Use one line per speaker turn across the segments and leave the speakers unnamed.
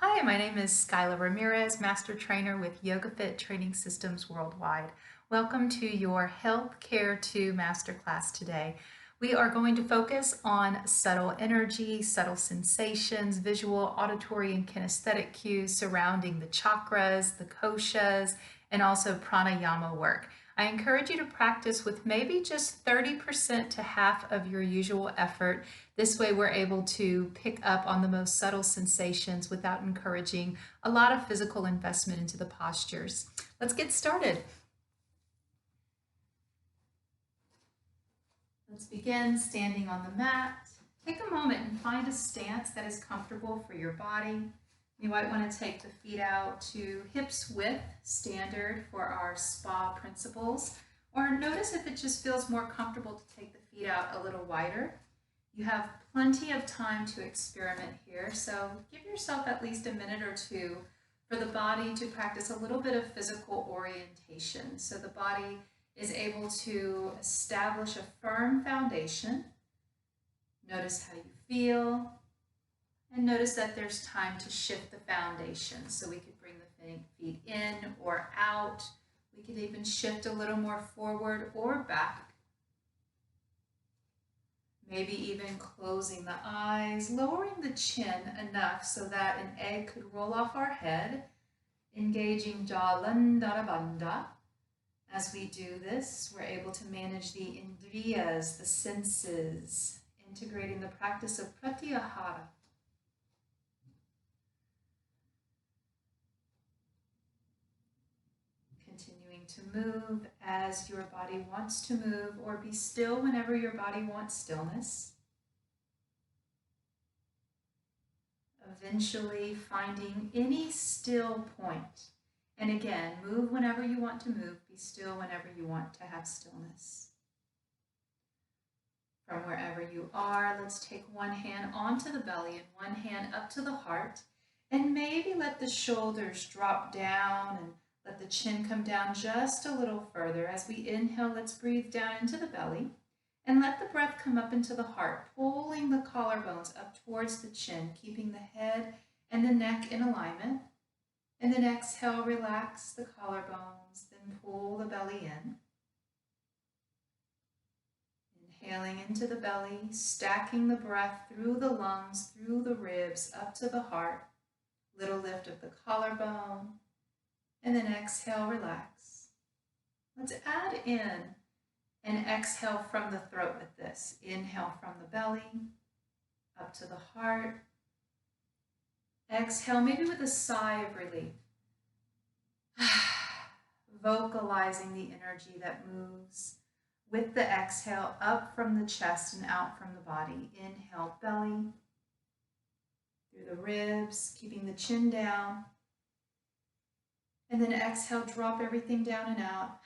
Hi, my name is Skyla Ramirez, Master Trainer with YogaFit Training Systems Worldwide. Welcome to your Health Care 2 Masterclass today. We are going to focus on subtle energy, subtle sensations, visual, auditory, and kinesthetic cues surrounding the chakras, the koshas, and also pranayama work. I encourage you to practice with maybe just 30% to half of your usual effort. This way we're able to pick up on the most subtle sensations without encouraging a lot of physical investment into the postures. Let's get started. Let's begin standing on the mat. Take a moment and find a stance that is comfortable for your body. You might want to take the feet out to hips width, standard for our spa principles, or notice if it just feels more comfortable to take the feet out a little wider. You have plenty of time to experiment here, so give yourself at least a minute or two for the body to practice a little bit of physical orientation, so the body is able to establish a firm foundation. Notice how you feel. And notice that there's time to shift the foundation. So we could bring the feet in or out. We could even shift a little more forward or back. Maybe even closing the eyes, lowering the chin enough so that an egg could roll off our head, engaging Jalandharabandha. As we do this, we're able to manage the indriyas, the senses, integrating the practice of pratyahara. Continuing to move as your body wants to move, or be still whenever your body wants stillness. Eventually finding any still point. And again, move whenever you want to move, be still whenever you want to have stillness. From wherever you are, let's take one hand onto the belly and one hand up to the heart, and maybe let the shoulders drop down and let the chin come down just a little further. As we inhale, let's breathe down into the belly and let the breath come up into the heart, pulling the collarbones up towards the chin, keeping the head and the neck in alignment. And then exhale, relax the collarbones, then pull the belly in. Inhaling into the belly, stacking the breath through the lungs, through the ribs, up to the heart. Little lift of the collarbone. And then exhale, relax. Let's add in an exhale from the throat with this. Inhale from the belly, up to the heart. Exhale, maybe with a sigh of relief. Vocalizing the energy that moves with the exhale up from the chest and out from the body. Inhale, belly, through the ribs, keeping the chin down. And then exhale, drop everything down and out.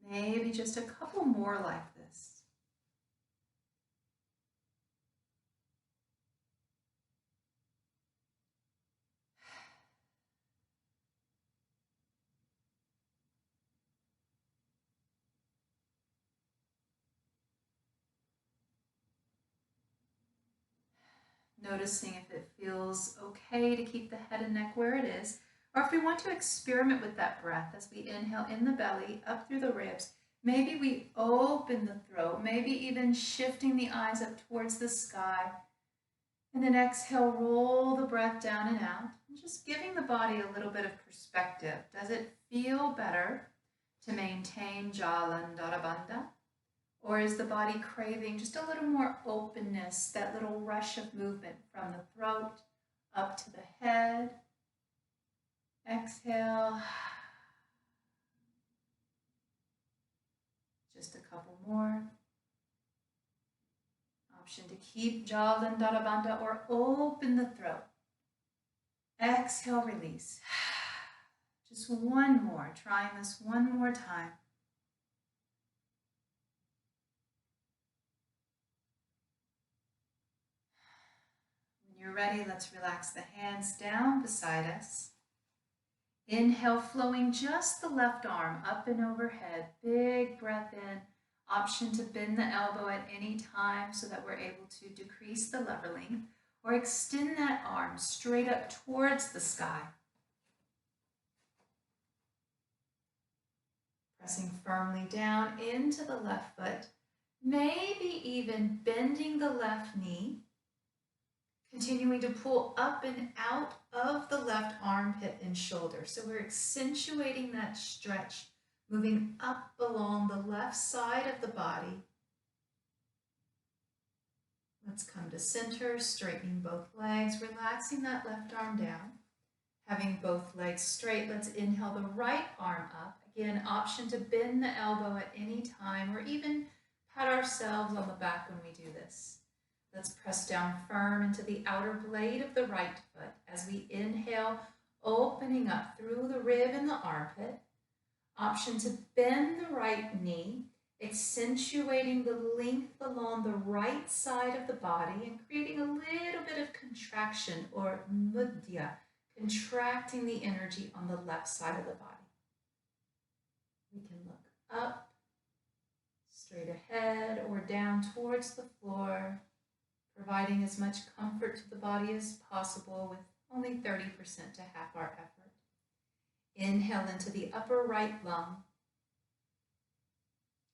Maybe just a couple more like this. Noticing if it feels okay to keep the head and neck where it is, or if we want to experiment with that breath as we inhale in the belly, up through the ribs. Maybe we open the throat, maybe even shifting the eyes up towards the sky. And then exhale, roll the breath down and out. And just giving the body a little bit of perspective. Does it feel better to maintain Jalandharabandha? Or is the body craving just a little more openness, that little rush of movement from the throat up to the head? Exhale. Just a couple more. Option to keep Jalandharabandha or open the throat. Exhale, release. Just one more, trying this one more time. When you're ready, let's relax the hands down beside us. Inhale, flowing just the left arm up and overhead. Big breath in. Option to bend the elbow at any time so that we're able to decrease the leveling. or extend that arm straight up towards the sky. Pressing firmly down into the left foot, maybe even bending the left knee. Continuing to pull up and out of the left armpit and shoulder. So we're accentuating that stretch, moving up along the left side of the body. Let's come to center, straightening both legs, relaxing that left arm down. Having both legs straight, let's inhale the right arm up. Again, option to bend the elbow at any time or even pat ourselves on the back when we do this. Let's press down firm into the outer blade of the right foot as we inhale, opening up through the rib and the armpit. Option to bend the right knee, accentuating the length along the right side of the body and creating a little bit of contraction or mudya, contracting the energy on the left side of the body. We can look up, straight ahead, or down towards the floor, providing as much comfort to the body as possible with only 30% to half our effort. Inhale into the upper right lung.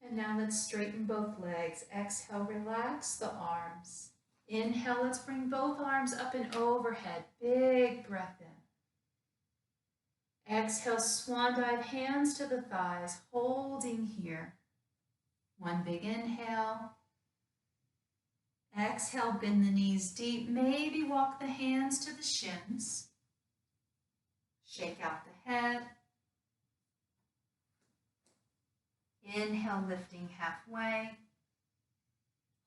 And now let's straighten both legs. Exhale, relax the arms. Inhale, let's bring both arms up and overhead. Big breath in. Exhale, swan dive, hands to the thighs, holding here. One big inhale. Exhale, bend the knees deep. Maybe walk the hands to the shins. Shake out the head. Inhale, lifting halfway.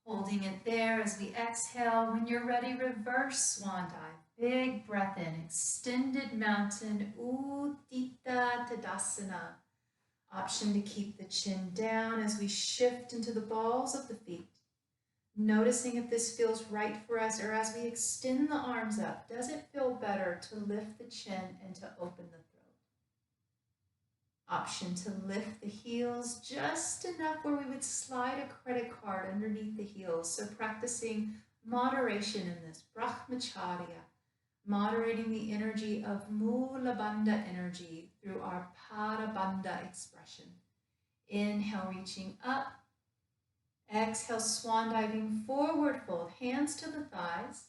Holding it there as we exhale. When you're ready, reverse swan dive. Big breath in, extended mountain, Utthita Tadasana. Option to keep the chin down as we shift into the balls of the feet. Noticing if this feels right for us, or as we extend the arms up, does it feel better to lift the chin and to open the throat? Option to lift the heels just enough where we would slide a credit card underneath the heels. So practicing moderation in this, Brahmacharya. Moderating the energy of Mula Bandha energy through our Pada Bandha expression. Inhale, reaching up. Exhale, swan diving forward fold, hands to the thighs.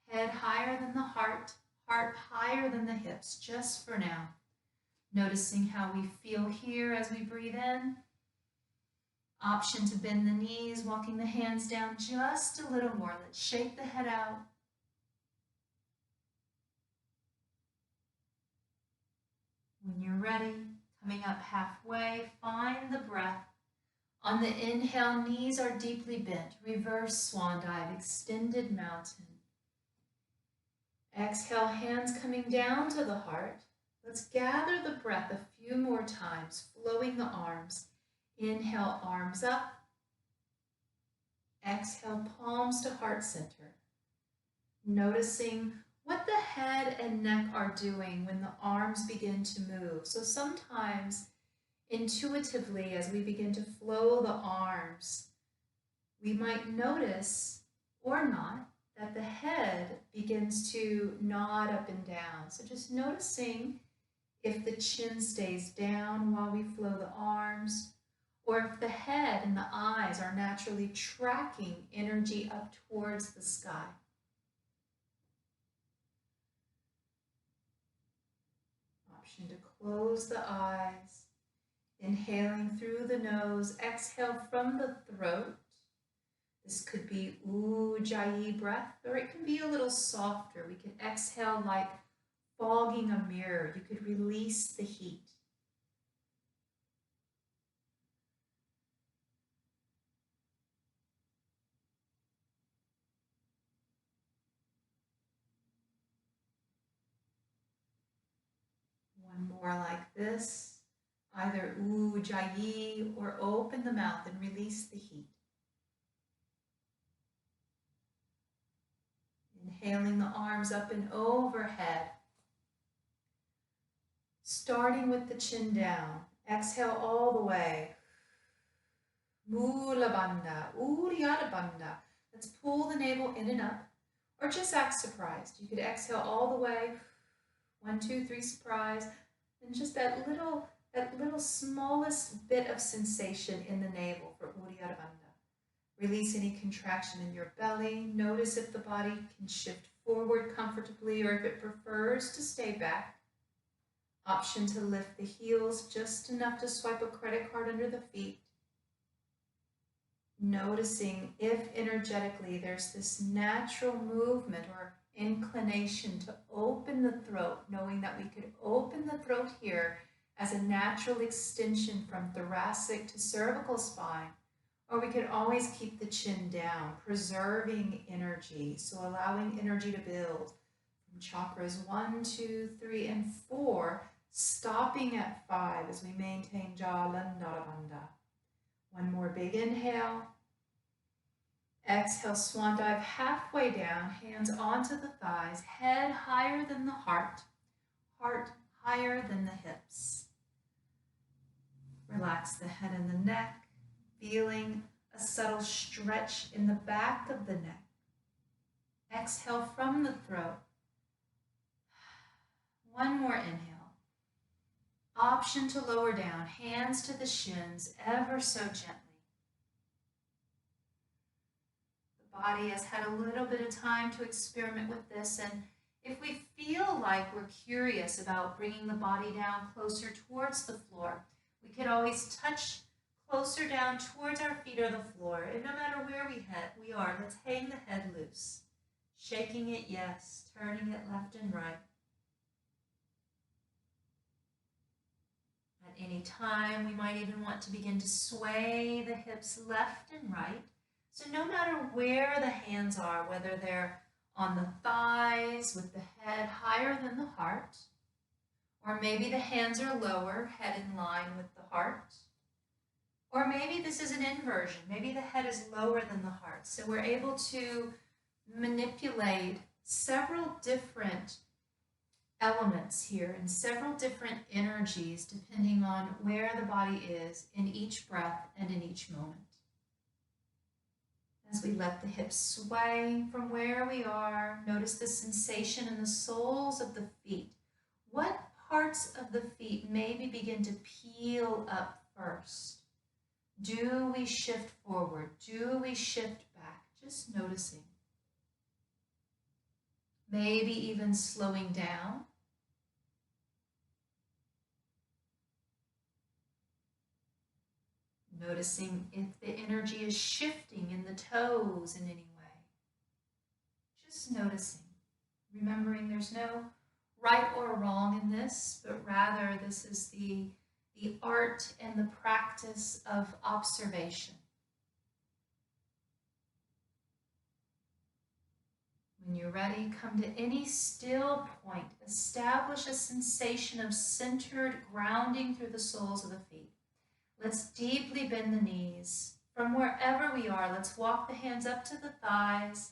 Head higher than the heart higher than the hips, just for now. Noticing how we feel here as we breathe in. Option to bend the knees, walking the hands down just a little more. Let's shake the head out. When you're ready, coming up halfway, find the breath. On the inhale, knees are deeply bent. Reverse swan dive, extended mountain. Exhale, hands coming down to the heart. Let's gather the breath a few more times, flowing the arms. Inhale, arms up. Exhale, palms to heart center. Noticing what the head and neck are doing when the arms begin to move. So sometimes, intuitively, as we begin to flow the arms, we might notice, or not, that the head begins to nod up and down. So just noticing if the chin stays down while we flow the arms, or if the head and the eyes are naturally tracking energy up towards the sky. Option to close the eyes. Inhaling through the nose, exhale from the throat. This could be Ujjayi breath, or it can be a little softer. We can exhale like fogging a mirror. You could release the heat. One more like this. Either Ujjayi or open the mouth and release the heat. Inhaling the arms up and overhead. Starting with the chin down. Exhale all the way. Mula Bandha, Uddiyana Bandha. Let's pull the navel in and up, or just act surprised. You could exhale all the way, 1, 2, 3, surprise, and just that little smallest bit of sensation in the navel for Uddiyana Bandha. Release any contraction in your belly. Notice if the body can shift forward comfortably or if it prefers to stay back. Option to lift the heels just enough to swipe a credit card under the feet. Noticing if energetically there's this natural movement or inclination to open the throat, knowing that we could open the throat here as a natural extension from thoracic to cervical spine, or we could always keep the chin down, preserving energy, so allowing energy to build from chakras 1, 2, 3, and 4, stopping at 5 as we maintain Jalandhara Bandha. One more big inhale. Exhale, swan dive halfway down, hands onto the thighs, head higher than the heart higher than the hips. Relax the head and the neck, feeling a subtle stretch in the back of the neck. Exhale from the throat. One more inhale. Option to lower down, hands to the shins, ever so gently. The body has had a little bit of time to experiment with this, and if we feel like we're curious about bringing the body down closer towards the floor, we could always touch closer down towards our feet or the floor, and no matter where we are, let's hang the head loose. Shaking it, yes, turning it left and right. At any time, we might even want to begin to sway the hips left and right. So no matter where the hands are, whether they're on the thighs with the head higher than the heart, or maybe the hands are lower, head in line with the heart, or maybe this is an inversion. Maybe the head is lower than the heart. So we're able to manipulate several different elements here and several different energies depending on where the body is in each breath and in each moment. As we let the hips sway from where we are, notice the sensation in the soles of the feet. What parts of the feet maybe begin to peel up first? Do we shift forward? Do we shift back? Just noticing. Maybe even slowing down. Noticing if the energy is shifting in the toes in any way. Just noticing. Remembering there's no right or wrong in this, but rather this is the art and the practice of observation. When you're ready, come to any still point. Establish a sensation of centered grounding through the soles of the feet. Let's deeply bend the knees. From wherever we are, let's walk the hands up to the thighs,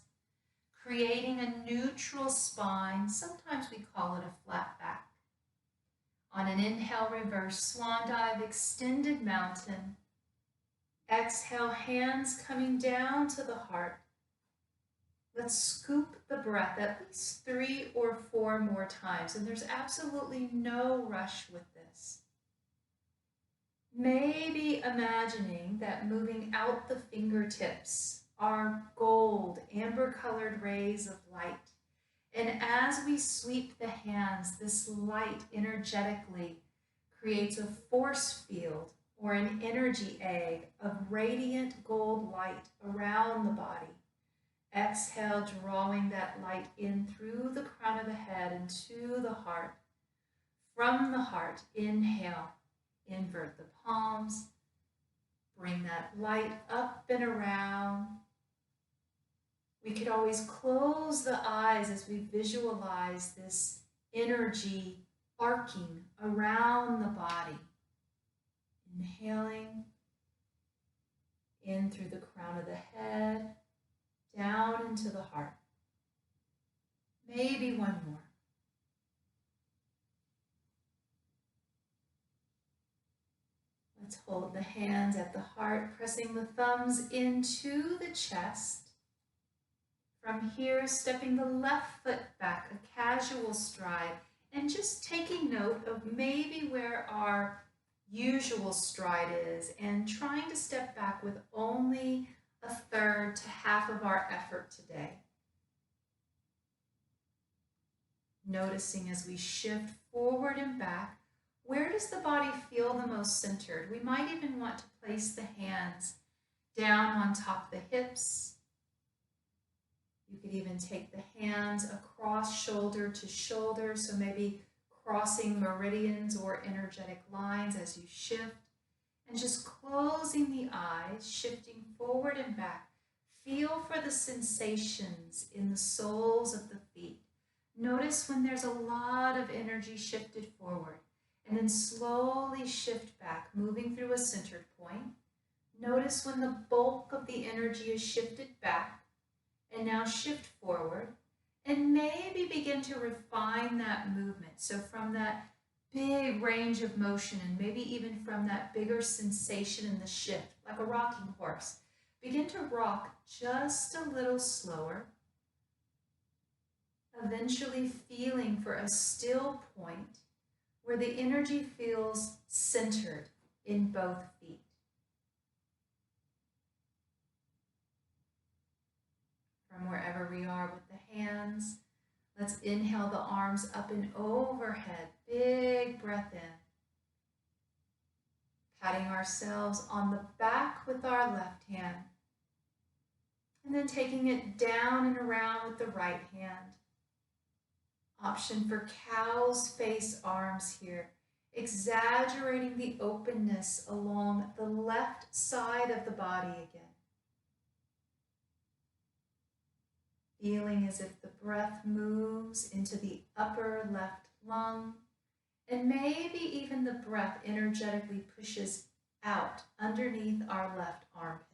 creating a neutral spine. Sometimes we call it a flat back. On an inhale, reverse swan dive, extended mountain. Exhale, hands coming down to the heart. Let's scoop the breath at least 3 or 4 more times, and there's absolutely no rush with this. Maybe imagining that moving out the fingertips are gold, amber-colored rays of light. And as we sweep the hands, this light energetically creates a force field or an energy egg of radiant gold light around the body. Exhale, drawing that light in through the crown of the head and to the heart. From the heart, inhale, invert the palms, bring that light up and around. We could always close the eyes as we visualize this energy arcing around the body. Inhaling in through the crown of the head, down into the heart. Maybe one more. Let's hold the hands at the heart, pressing the thumbs into the chest. From here, stepping the left foot back, a casual stride, and just taking note of maybe where our usual stride is and trying to step back with only a third to half of our effort today. Noticing as we shift forward and back, where does the body feel the most centered? We might even want to place the hands down on top of the hips. You could even take the hands across shoulder to shoulder, so maybe crossing meridians or energetic lines as you shift, and just closing the eyes, shifting forward and back. Feel for the sensations in the soles of the feet. Notice when there's a lot of energy shifted forward, and then slowly shift back, moving through a centered point. Notice when the bulk of the energy is shifted back, and now shift forward, and maybe begin to refine that movement. So from that big range of motion, and maybe even from that bigger sensation in the shift, like a rocking horse, begin to rock just a little slower, eventually feeling for a still point where the energy feels centered in both feet. From wherever we are with the hands, let's inhale the arms up and overhead. Big breath in. Patting ourselves on the back with our left hand. And then taking it down and around with the right hand. Option for cow's face arms here. Exaggerating the openness along the left side of the body again. Feeling as if the breath moves into the upper left lung, and maybe even the breath energetically pushes out underneath our left armpit.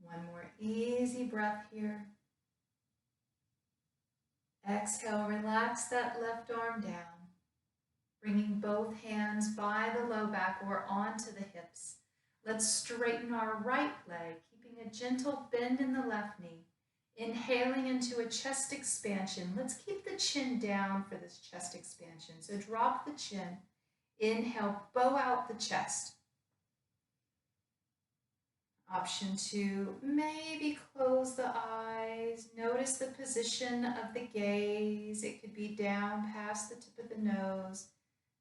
One more easy breath here. Exhale, relax that left arm down. Bringing both hands by the low back or onto the hips. Let's straighten our right leg, keeping a gentle bend in the left knee. Inhaling into a chest expansion. Let's keep the chin down for this chest expansion. So drop the chin. Inhale, bow out the chest. Option 2, maybe close the eyes. Notice the position of the gaze. It could be down past the tip of the nose.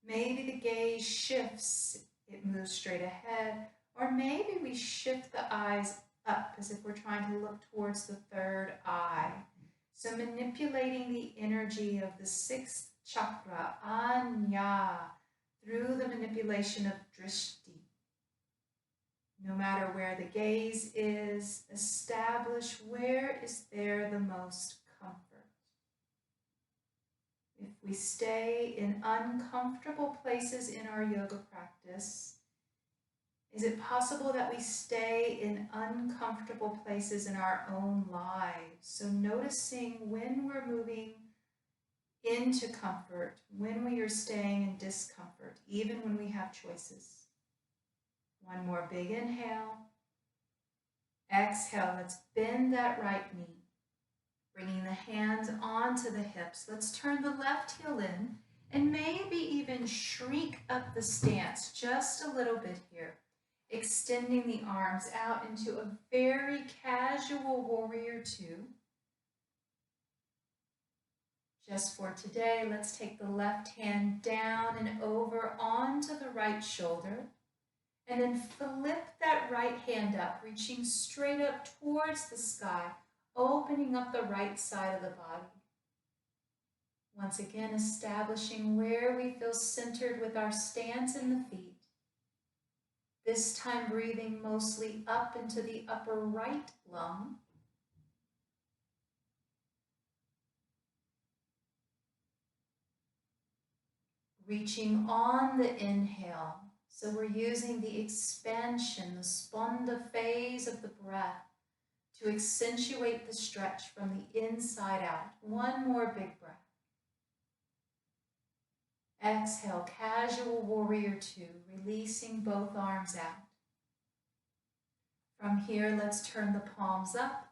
Maybe the gaze shifts, it moves straight ahead, or maybe we shift the eyes up as if we're trying to look towards the third eye. So manipulating the energy of the sixth chakra, anya, through the manipulation of drishti. No matter where the gaze is, establish where is there the most comfort. If we stay in uncomfortable places in our yoga practice, is it possible that we stay in uncomfortable places in our own lives? So noticing when we're moving into comfort, when we are staying in discomfort, even when we have choices. One more big inhale. Exhale, let's bend that right knee. Bringing the hands onto the hips. Let's turn the left heel in and maybe even shrink up the stance just a little bit here. Extending the arms out into a very casual warrior 2. Just for today, let's take the left hand down and over onto the right shoulder. And then flip that right hand up, reaching straight up towards the sky, opening up the right side of the body. Once again, establishing where we feel centered with our stance in the feet. This time breathing mostly up into the upper right lung. Reaching on the inhale. So we're using the expansion, the spanda phase of the breath to accentuate the stretch from the inside out. One more big breath. Exhale, casual warrior two, releasing both arms out. From here, let's turn the palms up.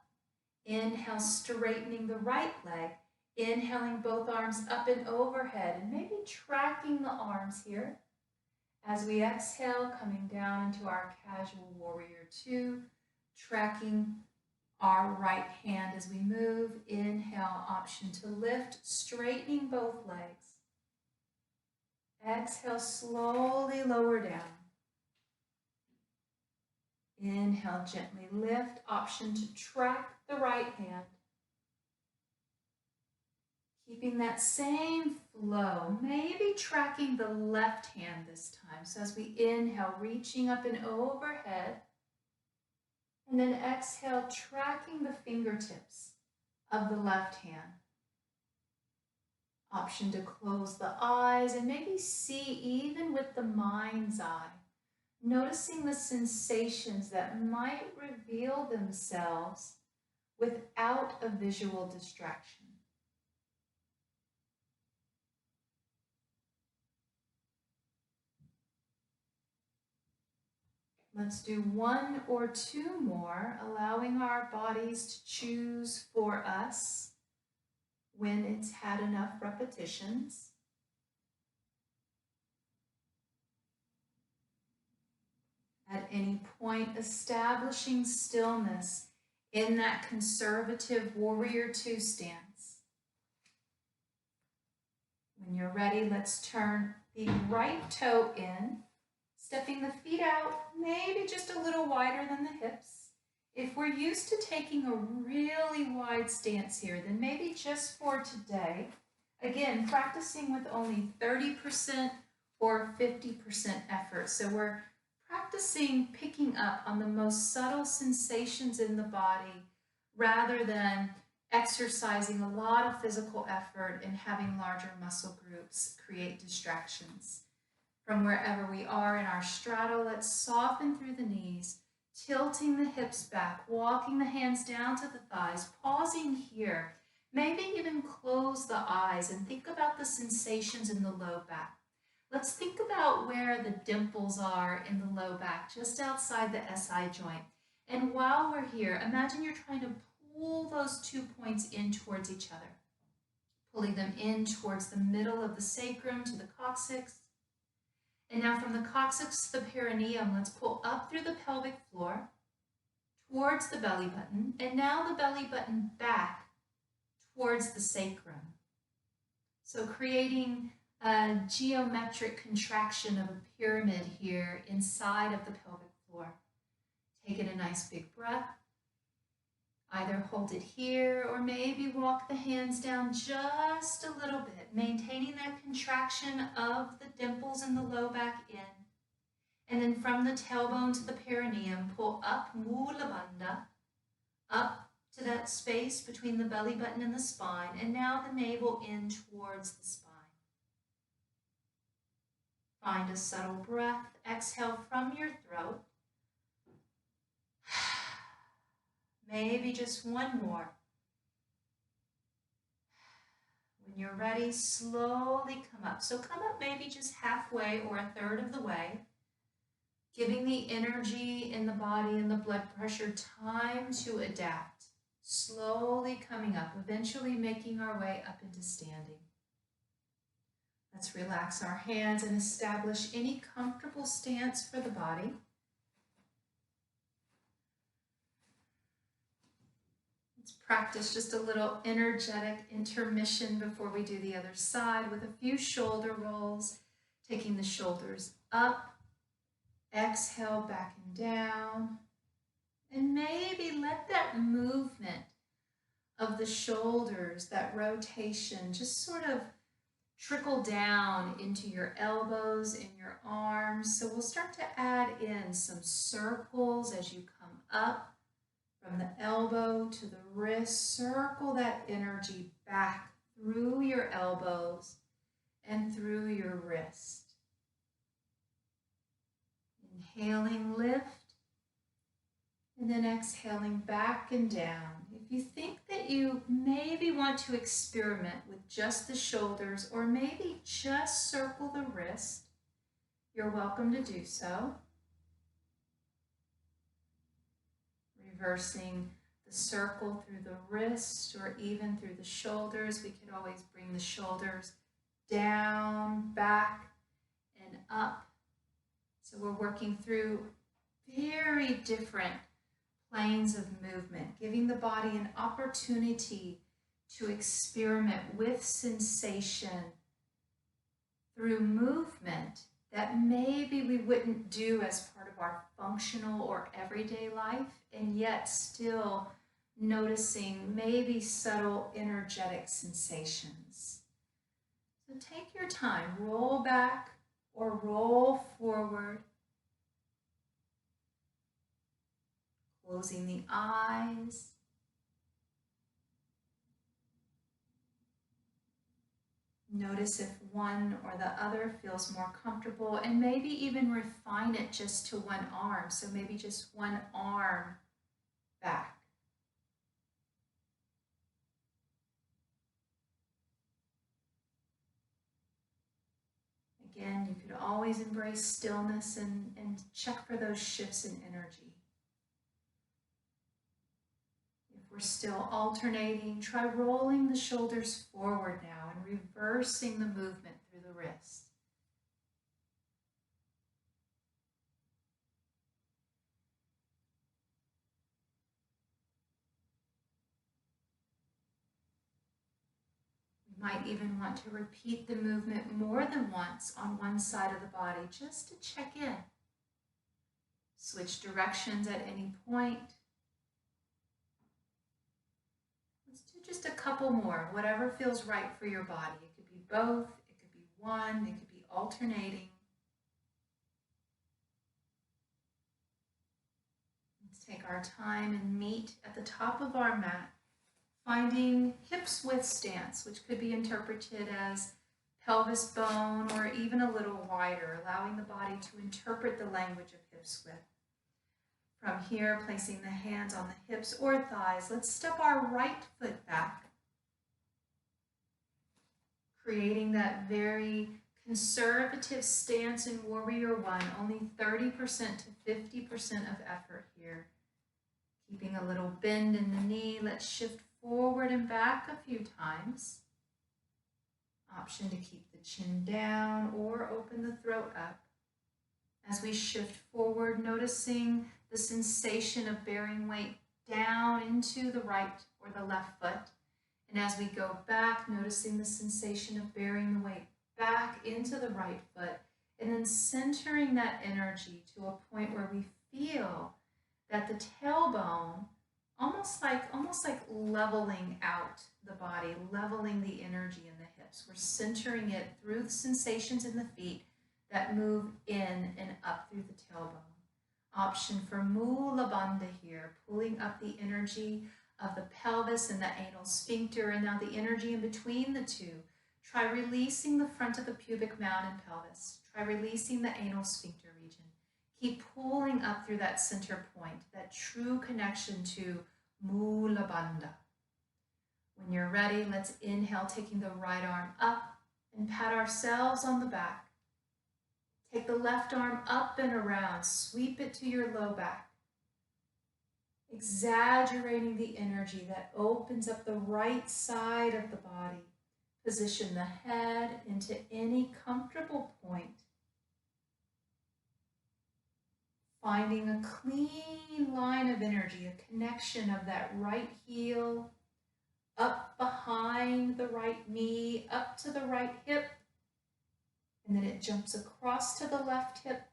Inhale, straightening the right leg. Inhaling both arms up and overhead, and maybe tracking the arms here. As we exhale, coming down into our casual warrior two, tracking our right hand as we move. Inhale, option to lift, straightening both legs. Exhale, slowly lower down. Inhale, gently lift, option to track the right hand. Keeping that same flow, maybe tracking the left hand this time. So as we inhale, reaching up and overhead, and then exhale, tracking the fingertips of the left hand. Option to close the eyes and maybe see even with the mind's eye, noticing the sensations that might reveal themselves without a visual distraction. Let's do one or two more, allowing our bodies to choose for us when it's had enough repetitions. At any point, establishing stillness in that conservative warrior two stance. When you're ready, let's turn the right toe in, stepping the feet out, maybe just a little wider than the hips. If we're used to taking a really wide stance here, then maybe just for today, again, practicing with only 30% or 50% effort. So we're practicing picking up on the most subtle sensations in the body rather than exercising a lot of physical effort and having larger muscle groups create distractions. From wherever we are in our straddle, let's soften through the knees, tilting the hips back, walking the hands down to the thighs, pausing here. Maybe even close the eyes and think about the sensations in the low back. Let's think about where the dimples are in the low back, just outside the SI joint. And while we're here, imagine you're trying to pull those 2 points in towards each other, pulling them in towards the middle of the sacrum to the coccyx. And now from the coccyx to the perineum, let's pull up through the pelvic floor towards the belly button, and now the belly button back towards the sacrum. So creating a geometric contraction of a pyramid here inside of the pelvic floor. Taking a nice big breath. Either hold it here or maybe walk the hands down just a little bit, maintaining that contraction of the dimples in the low back in. And then from the tailbone to the perineum, pull up, Mula Bandha, up to that space between the belly button and the spine, and now the navel in towards the spine. Find a subtle breath. Exhale from your throat. Maybe just one more. When you're ready, slowly come up. So come up maybe just halfway or a third of the way, giving the energy in the body and the blood pressure time to adapt. Slowly coming up, eventually making our way up into standing. Let's relax our hands and establish any comfortable stance for the body. Let's practice just a little energetic intermission before we do the other side with a few shoulder rolls, taking the shoulders up, exhale back and down, and maybe let that movement of the shoulders, that rotation, just sort of trickle down into your elbows and your arms. So we'll start to add in some circles as you come up from the elbow to the wrist. Circle that energy back through your elbows and through your wrist. Inhaling, lift, and then exhaling back and down. If If you think that you maybe want to experiment with just the shoulders or maybe just circle the wrist, you're welcome to do so. Reversing the circle through the wrist or even through the shoulders. We could always bring the shoulders down, back, and up. So we're working through very different planes of movement, giving the body an opportunity to experiment with sensation through movement that maybe we wouldn't do as part of our functional or everyday life, and yet still noticing maybe subtle energetic sensations. So take your time, roll back or roll forward, closing the eyes. Notice if one or the other feels more comfortable, and maybe even refine it just to one arm. So maybe just one arm back. Again, you could always embrace stillness and check for those shifts in energy. If we're still alternating, try rolling the shoulders forward now and reversing the movement through the wrist. We might even want to repeat the movement more than once on one side of the body just to check in. Switch directions at any point. Let's do just a couple more, whatever feels right for your body. It could be both, it could be one, it could be alternating. Let's take our time and meet at the top of our mat, finding hips width stance, which could be interpreted as pelvis bone or even a little wider, allowing the body to interpret the language of hips width. From here, placing the hands on the hips or thighs, let's step our right foot back, creating that very conservative stance in Warrior One, only 30% to 50% of effort here. Keeping a little bend in the knee, let's shift forward and back a few times. Option to keep the chin down or open the throat up. As we shift forward, noticing the sensation of bearing weight down into the right or the left foot. And as we go back, noticing the sensation of bearing the weight back into the right foot, and then centering that energy to a point where we feel that the tailbone, almost like leveling out the body, leveling the energy in the hips. We're centering it through the sensations in the feet that move in and up through the tailbone. Option for Mula Bandha here, pulling up the energy of the pelvis and the anal sphincter, and now the energy in between the two. Try releasing the front of the pubic mound and pelvis. Try releasing the anal sphincter region. Keep pulling up through that center point, that true connection to Mula Bandha. When you're ready, let's inhale, taking the right arm up and pat ourselves on the back. Take the left arm up and around, sweep it to your low back. Exaggerating the energy that opens up the right side of the body. Position the head into any comfortable point. Finding a clean line of energy, a connection of that right heel up behind the right knee, up to the right hip, and then it jumps across to the left hip.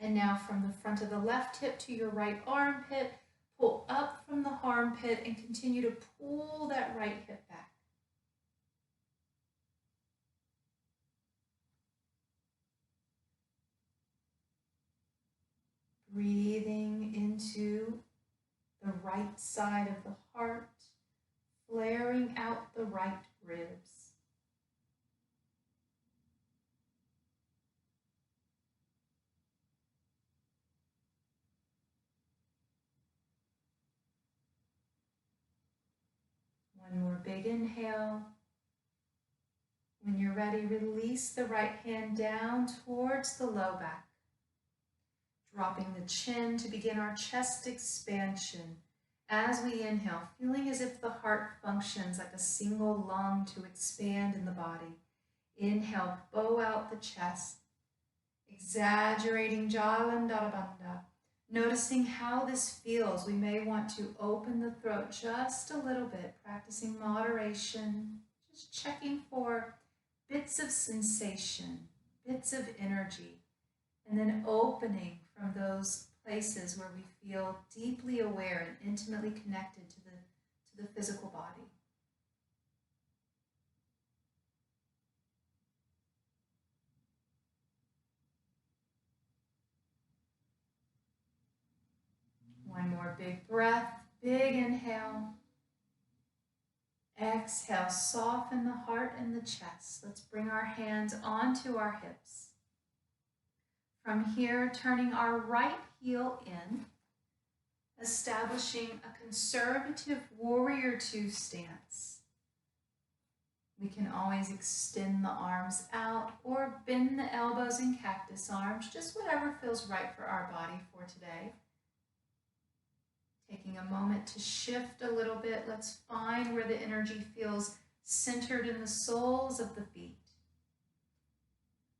And now from the front of the left hip to your right armpit, pull up from the armpit and continue to pull that right hip back. Breathing into the right side of the heart, flaring out the right ribs. One more big inhale. When you're ready, release the right hand down towards the low back. Dropping the chin to begin our chest expansion. As we inhale, feeling as if the heart functions like a single lung to expand in the body. Inhale, bow out the chest. Exaggerating Jalandharabandha. Noticing how this feels. We may want to open the throat just a little bit, practicing moderation, just checking for bits of sensation, bits of energy, and then opening from those places where we feel deeply aware and intimately connected to the physical body. One more big breath, big inhale. Exhale, soften the heart and the chest. Let's bring our hands onto our hips. From here, turning our right heel in, establishing a conservative warrior two stance. We can always extend the arms out or bend the elbows in cactus arms, just whatever feels right for our body for today. Taking a moment to shift a little bit, let's find where the energy feels centered in the soles of the feet.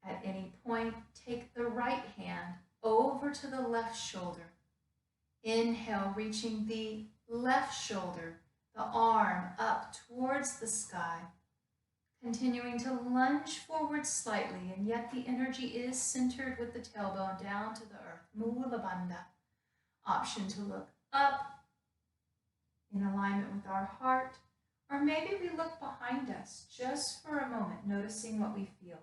At any point, take the right hand over to the left shoulder. Inhale, reaching the left shoulder, the arm up towards the sky. Continuing to lunge forward slightly, and yet the energy is centered with the tailbone down to the earth. Mula Bandha. Option to look up in alignment with our heart, or maybe we look behind us just for a moment, noticing what we feel.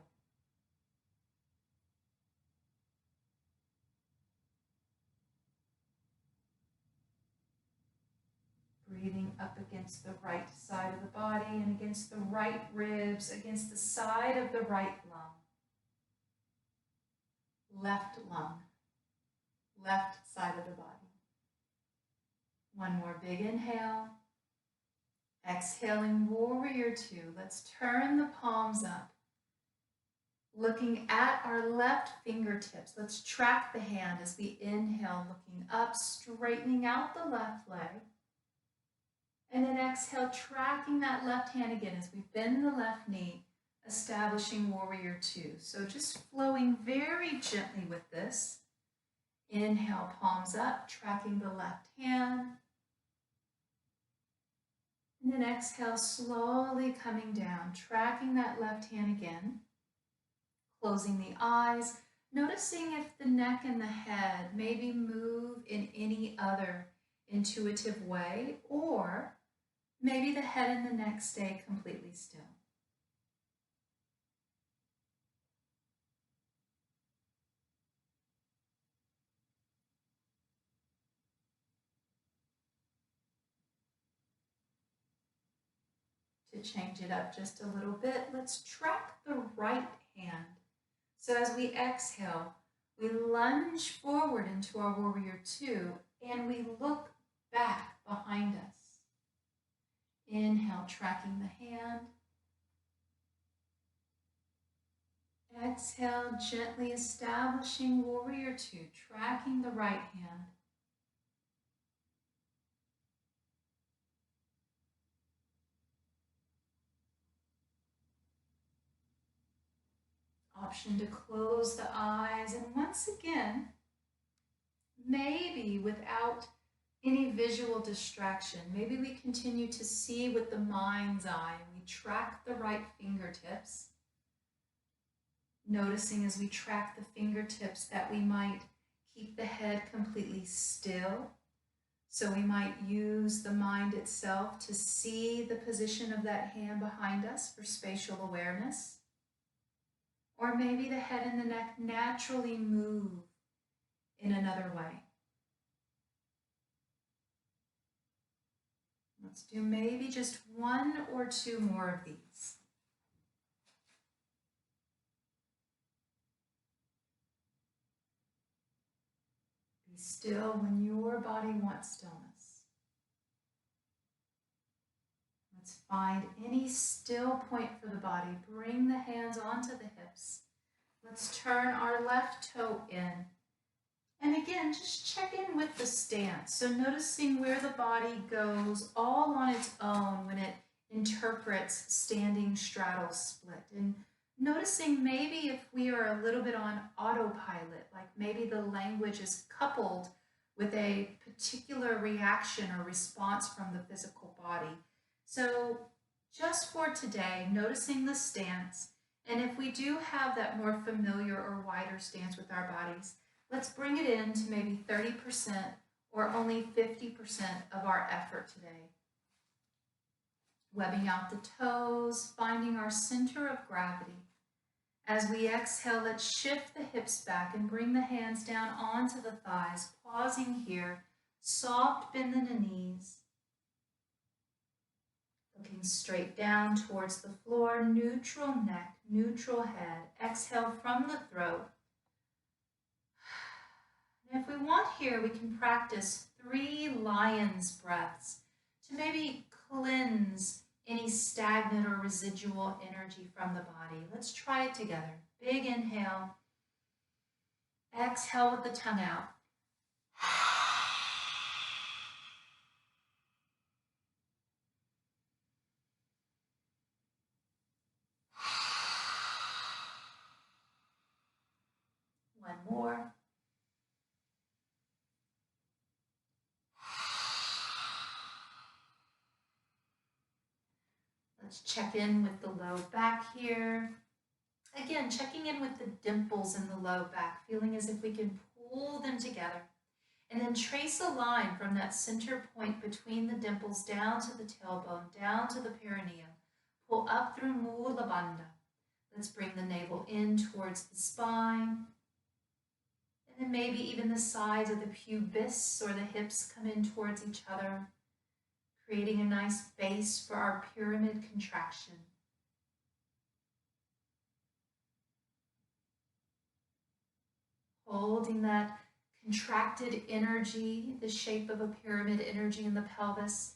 Breathing up against the right side of the body and against the right ribs, against the side of the right lung. Left lung, left side of the body. One more big inhale. Exhaling, warrior two. Let's turn the palms up. Looking at our left fingertips. Let's track the hand as we inhale, looking up, straightening out the left leg. And then exhale, tracking that left hand again as we bend the left knee, establishing warrior two. So just flowing very gently with this. Inhale, palms up, tracking the left hand. And then exhale, slowly coming down, tracking that left hand again. Closing the eyes, noticing if the neck and the head maybe move in any other intuitive way, or maybe the head and the neck stay completely still. To change it up just a little bit, let's track the right hand. So as we exhale, we lunge forward into our warrior two, and we look back behind us. Inhale, tracking the hand. Exhale, gently establishing warrior two, tracking the right hand. Option to close the eyes, and once again, maybe without any visual distraction, maybe we continue to see with the mind's eye. We track the right fingertips, noticing as we track the fingertips that we might keep the head completely still. So we might use the mind itself to see the position of that hand behind us for spatial awareness. Or maybe the head and the neck naturally move in another way. Let's do maybe just one or two more of these. Be still when your body wants stillness. Let's find any still point for the body. Bring the hands onto the hips. Let's turn our left toe in. And again, just check in with the stance. So noticing where the body goes all on its own when it interprets standing straddle split. And noticing maybe if we are a little bit on autopilot, like maybe the language is coupled with a particular reaction or response from the physical body. So just for today, noticing the stance, and if we do have that more familiar or wider stance with our bodies, let's bring it in to maybe 30% or only 50% of our effort today. Webbing out the toes, finding our center of gravity. As we exhale, let's shift the hips back and bring the hands down onto the thighs, pausing here, soft bend in the knees. Looking straight down towards the floor, neutral neck, neutral head. Exhale from the throat. And if we want here, we can practice 3 lion's breaths to maybe cleanse any stagnant or residual energy from the body. Let's try it together. Big inhale. Exhale with the tongue out. One more. Let's check in with the low back here. Again, checking in with the dimples in the low back, feeling as if we can pull them together. And then trace a line from that center point between the dimples down to the tailbone, down to the perineum. Pull up through Mula Bandha. Let's bring the navel in towards the spine. And then maybe even the sides of the pubis or the hips come in towards each other, creating a nice base for our pyramid contraction. Holding that contracted energy, the shape of a pyramid energy in the pelvis.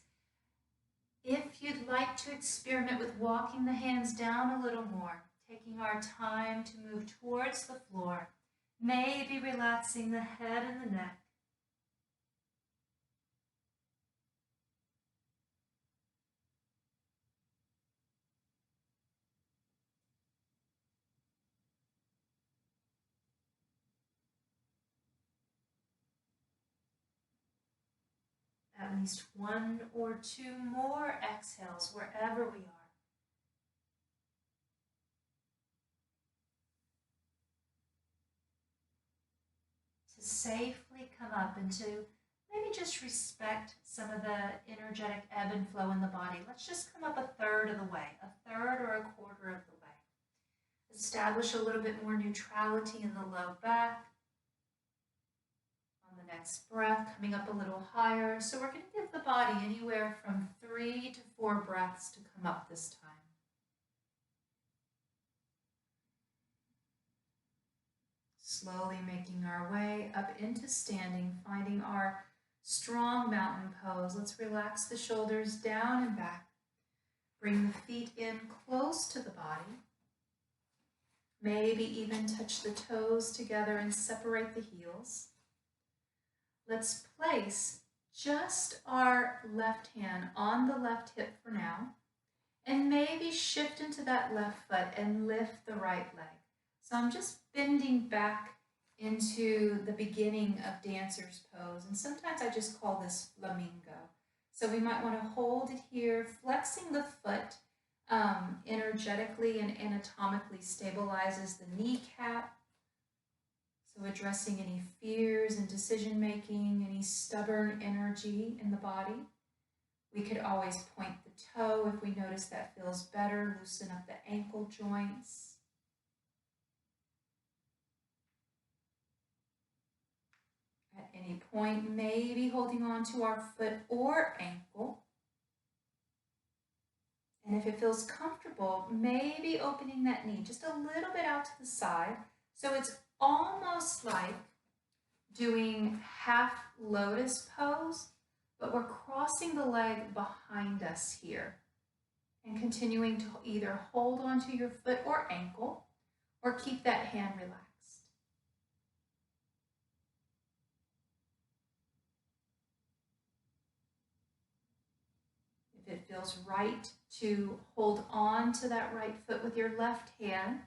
If you'd like to experiment with walking the hands down a little more, taking our time to move towards the floor, maybe relaxing the head and the neck. At least 1 or 2 more exhales wherever we are. To safely come up and to maybe just respect some of the energetic ebb and flow in the body. Let's just come up 1/3 of the way, 1/3 or 1/4 of the way. Establish a little bit more neutrality in the low back. On the next breath, coming up a little higher. So we're going to give the body anywhere from 3 to 4 breaths to come up this time. Slowly making our way up into standing, finding our strong mountain pose. Let's relax the shoulders down and back. Bring the feet in close to the body. Maybe even touch the toes together and separate the heels. Let's place just our left hand on the left hip for now, and maybe shift into that left foot and lift the right leg. So I'm just bending back into the beginning of dancer's pose, and sometimes I just call this flamingo. So we might want to hold it here, flexing the foot energetically and anatomically stabilizes the kneecap. So addressing any fears and decision-making, any stubborn energy in the body. We could always point the toe if we notice that feels better, loosen up the ankle joints. At any point, maybe holding on to our foot or ankle. And if it feels comfortable, maybe opening that knee just a little bit out to the side. So it's almost like doing half lotus pose, but we're crossing the leg behind us here. and continuing to either hold onto your foot or ankle or keep that hand relaxed. If it feels right to hold on to that right foot with your left hand,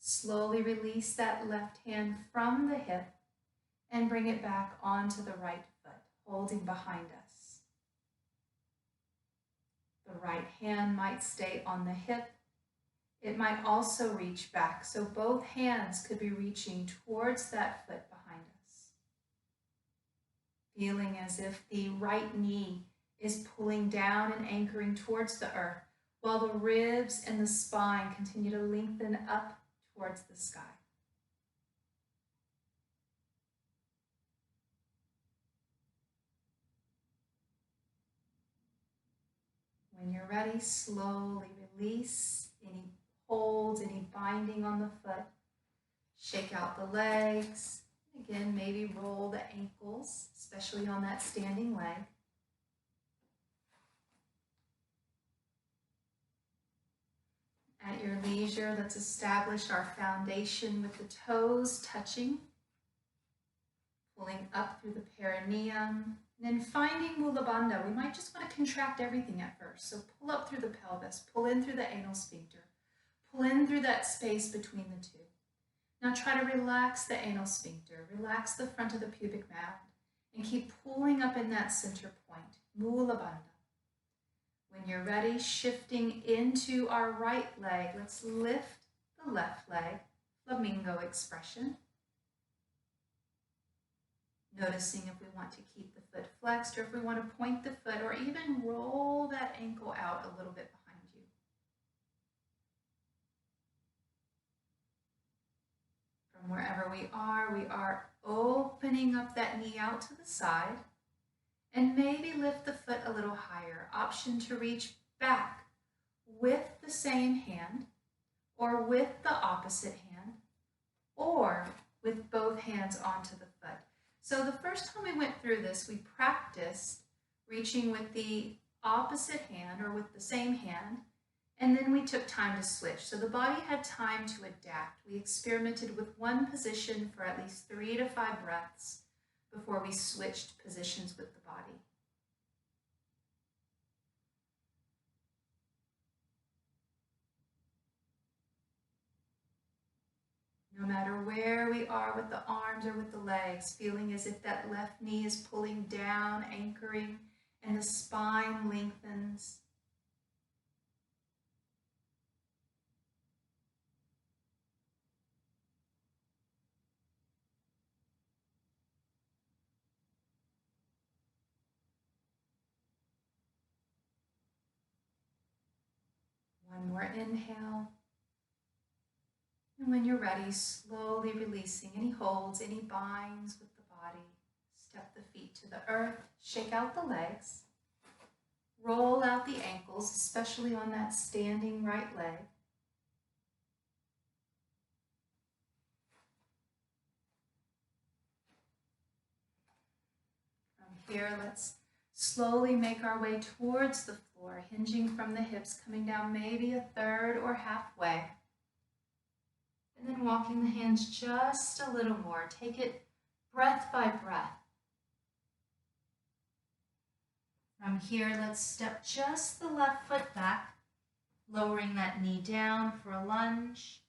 slowly release that left hand from the hip and bring it back onto the right foot, holding behind us. The right hand might stay on the hip. It might also reach back, so both hands could be reaching towards that foot behind us. Feeling as if the right knee is pulling down and anchoring towards the earth, while the ribs and the spine continue to lengthen up towards the sky. When you're ready, slowly release any holds, any binding on the foot. Shake out the legs. Again, maybe roll the ankles, especially on that standing leg. At your leisure, let's establish our foundation with the toes touching, pulling up through the perineum, and then finding Mula Bandha. We might just want to contract everything at first. So pull up through the pelvis, pull in through the anal sphincter, pull in through that space between the two. Now try to relax the anal sphincter, relax the front of the pubic mound, and keep pulling up in that center point, Mula Bandha. When you're ready, shifting into our right leg, let's lift the left leg, flamingo expression. Noticing if we want to keep the foot flexed or if we want to point the foot or even roll that ankle out a little bit behind you. From wherever we are opening up that knee out to the side. And maybe lift the foot a little higher. Option to reach back with the same hand or with the opposite hand or with both hands onto the foot. So the first time we went through this, we practiced reaching with the opposite hand or with the same hand, and then we took time to switch. So the body had time to adapt. We experimented with one position for at least 3 to 5 breaths before we switched positions with the body. No matter where we are with the arms or with the legs, feeling as if that left knee is pulling down, anchoring, and the spine lengthens. One more inhale. And when you're ready, slowly releasing any holds, any binds with the body. Step the feet to the earth, shake out the legs. Roll out the ankles, especially on that standing right leg. From here, let's slowly make our way towards the floor, hinging from the hips, coming down maybe a third or halfway. And then walking the hands just a little more. Take it breath by breath. From here, let's step just the left foot back, lowering that knee down for a lunge.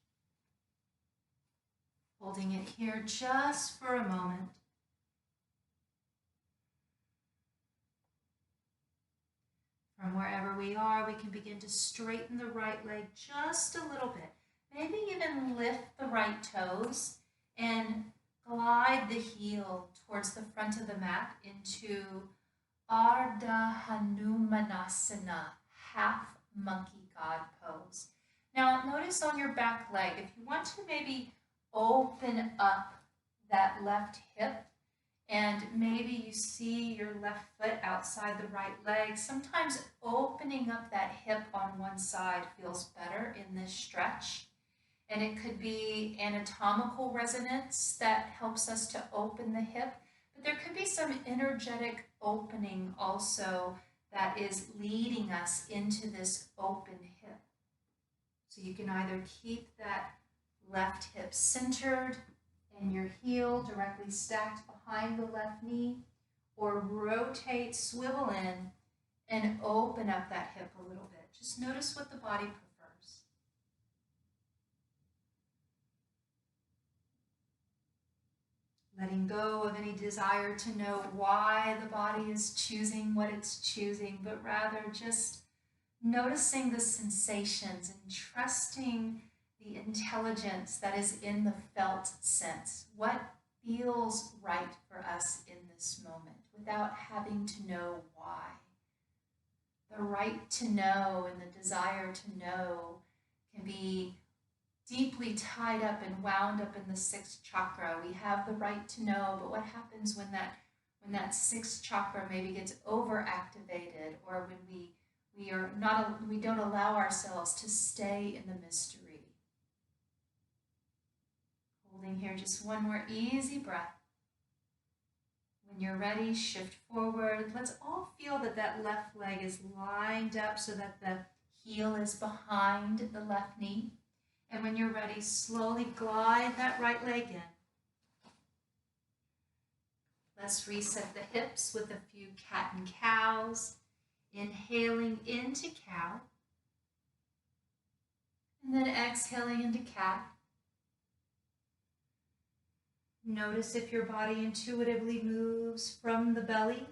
Holding it here just for a moment. From wherever we are, we can begin to straighten the right leg just a little bit. Maybe even lift the right toes and glide the heel towards the front of the mat into Ardha Hanumanasana, half monkey god pose. Now notice on your back leg, if you want to maybe open up that left hip and maybe you see your left foot outside the right leg, sometimes opening up that hip on one side feels better in this stretch. And it could be anatomical resonance that helps us to open the hip, but there could be some energetic opening also that is leading us into this open hip. So you can either keep that left hip centered and your heel directly stacked behind the left knee, or rotate, swivel in, and open up that hip a little bit. Just notice what the body prefers. Letting go of any desire to know why the body is choosing what it's choosing, but rather just noticing the sensations and trusting the intelligence that is in the felt sense. What feels right for us in this moment without having to know why. The right to know and the desire to know can be deeply tied up and wound up in the sixth chakra. We have the right to know, but what happens when that sixth chakra maybe gets overactivated, or when we don't allow ourselves to stay in the mystery? Holding here just one more easy breath. When you're ready, shift forward. Let's all feel that that left leg is lined up so that the heel is behind the left knee. And when you're ready, slowly glide that right leg in. Let's reset the hips with a few cat and cows. Inhaling into cow. And then exhaling into cat. Notice if your body intuitively moves from the belly,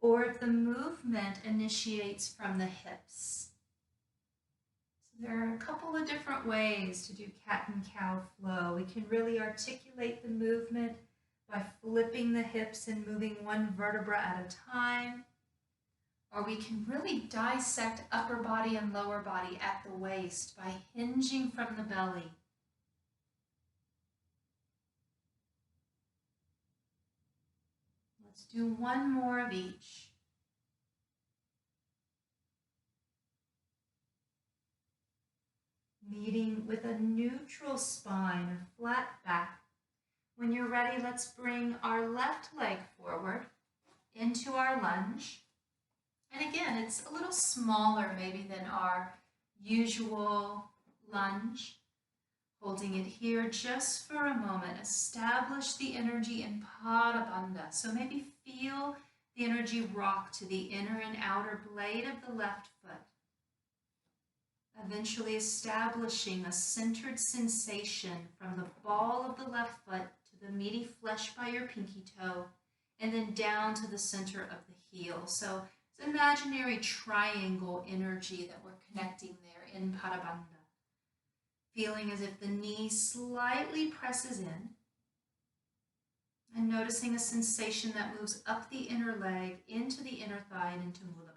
or if the movement initiates from the hips. So there are a couple of different ways to do cat and cow flow. We can really articulate the movement by flipping the hips and moving one vertebra at a time. Or we can really dissect upper body and lower body at the waist by hinging from the belly. Let's do one more of each. Meeting with a neutral spine, a flat back. When you're ready, let's bring our left leg forward into our lunge. And again, it's a little smaller maybe than our usual lunge. Holding it here just for a moment. Establish the energy in Pada Bandha. So maybe feel the energy rock to the inner and outer blade of the left foot. Eventually establishing a centered sensation from the ball of the left foot to the meaty flesh by your pinky toe, and then down to the center of the heel. So it's imaginary triangle energy that we're connecting there in Pada Bandha. Feeling as if the knee slightly presses in, and noticing a sensation that moves up the inner leg, into the inner thigh, and into Mula Bandha.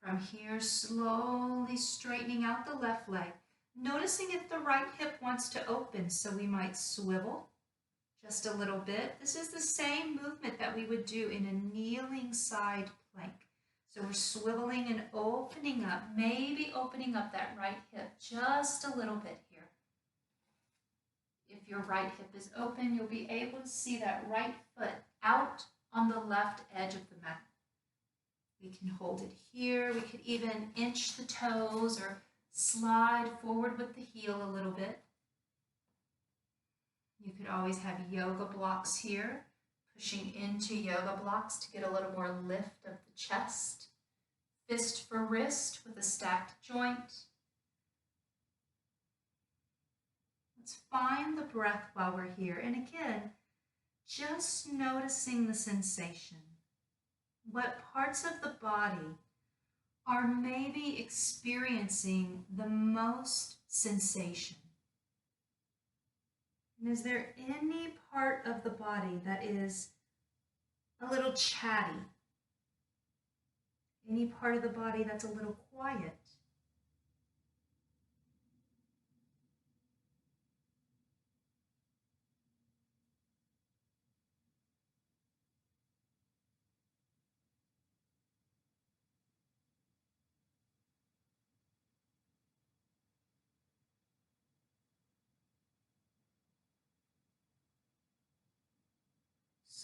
From here, slowly straightening out the left leg, noticing if the right hip wants to open, so we might swivel just a little bit. This is the same movement that we would do in a kneeling side plank. So we're swiveling and opening up, maybe opening up that right hip just a little bit here. If your right hip is open, you'll be able to see that right foot out on the left edge of the mat. We can hold it here. We could even inch the toes or slide forward with the heel a little bit. You could always have yoga blocks here. Pushing into yoga blocks to get a little more lift of the chest. Fist for wrist with a stacked joint. Let's find the breath while we're here. And again, just noticing the sensation. What parts of the body are maybe experiencing the most sensation? And is there any part of the body that is a little chatty? Any part of the body that's a little quiet?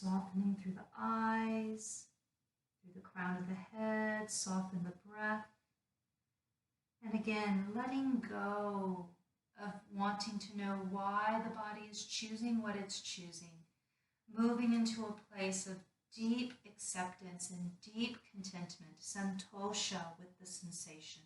Softening through the eyes, through the crown of the head, soften the breath. And again, letting go of wanting to know why the body is choosing what it's choosing. Moving into a place of deep acceptance and deep contentment, santosha with the sensation.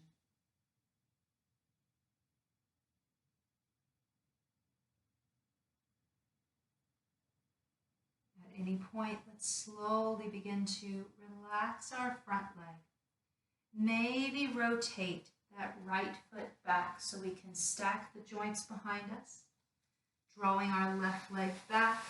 At any point, let's slowly begin to relax our front leg. Maybe rotate that right foot back so we can stack the joints behind us. Drawing our left leg back,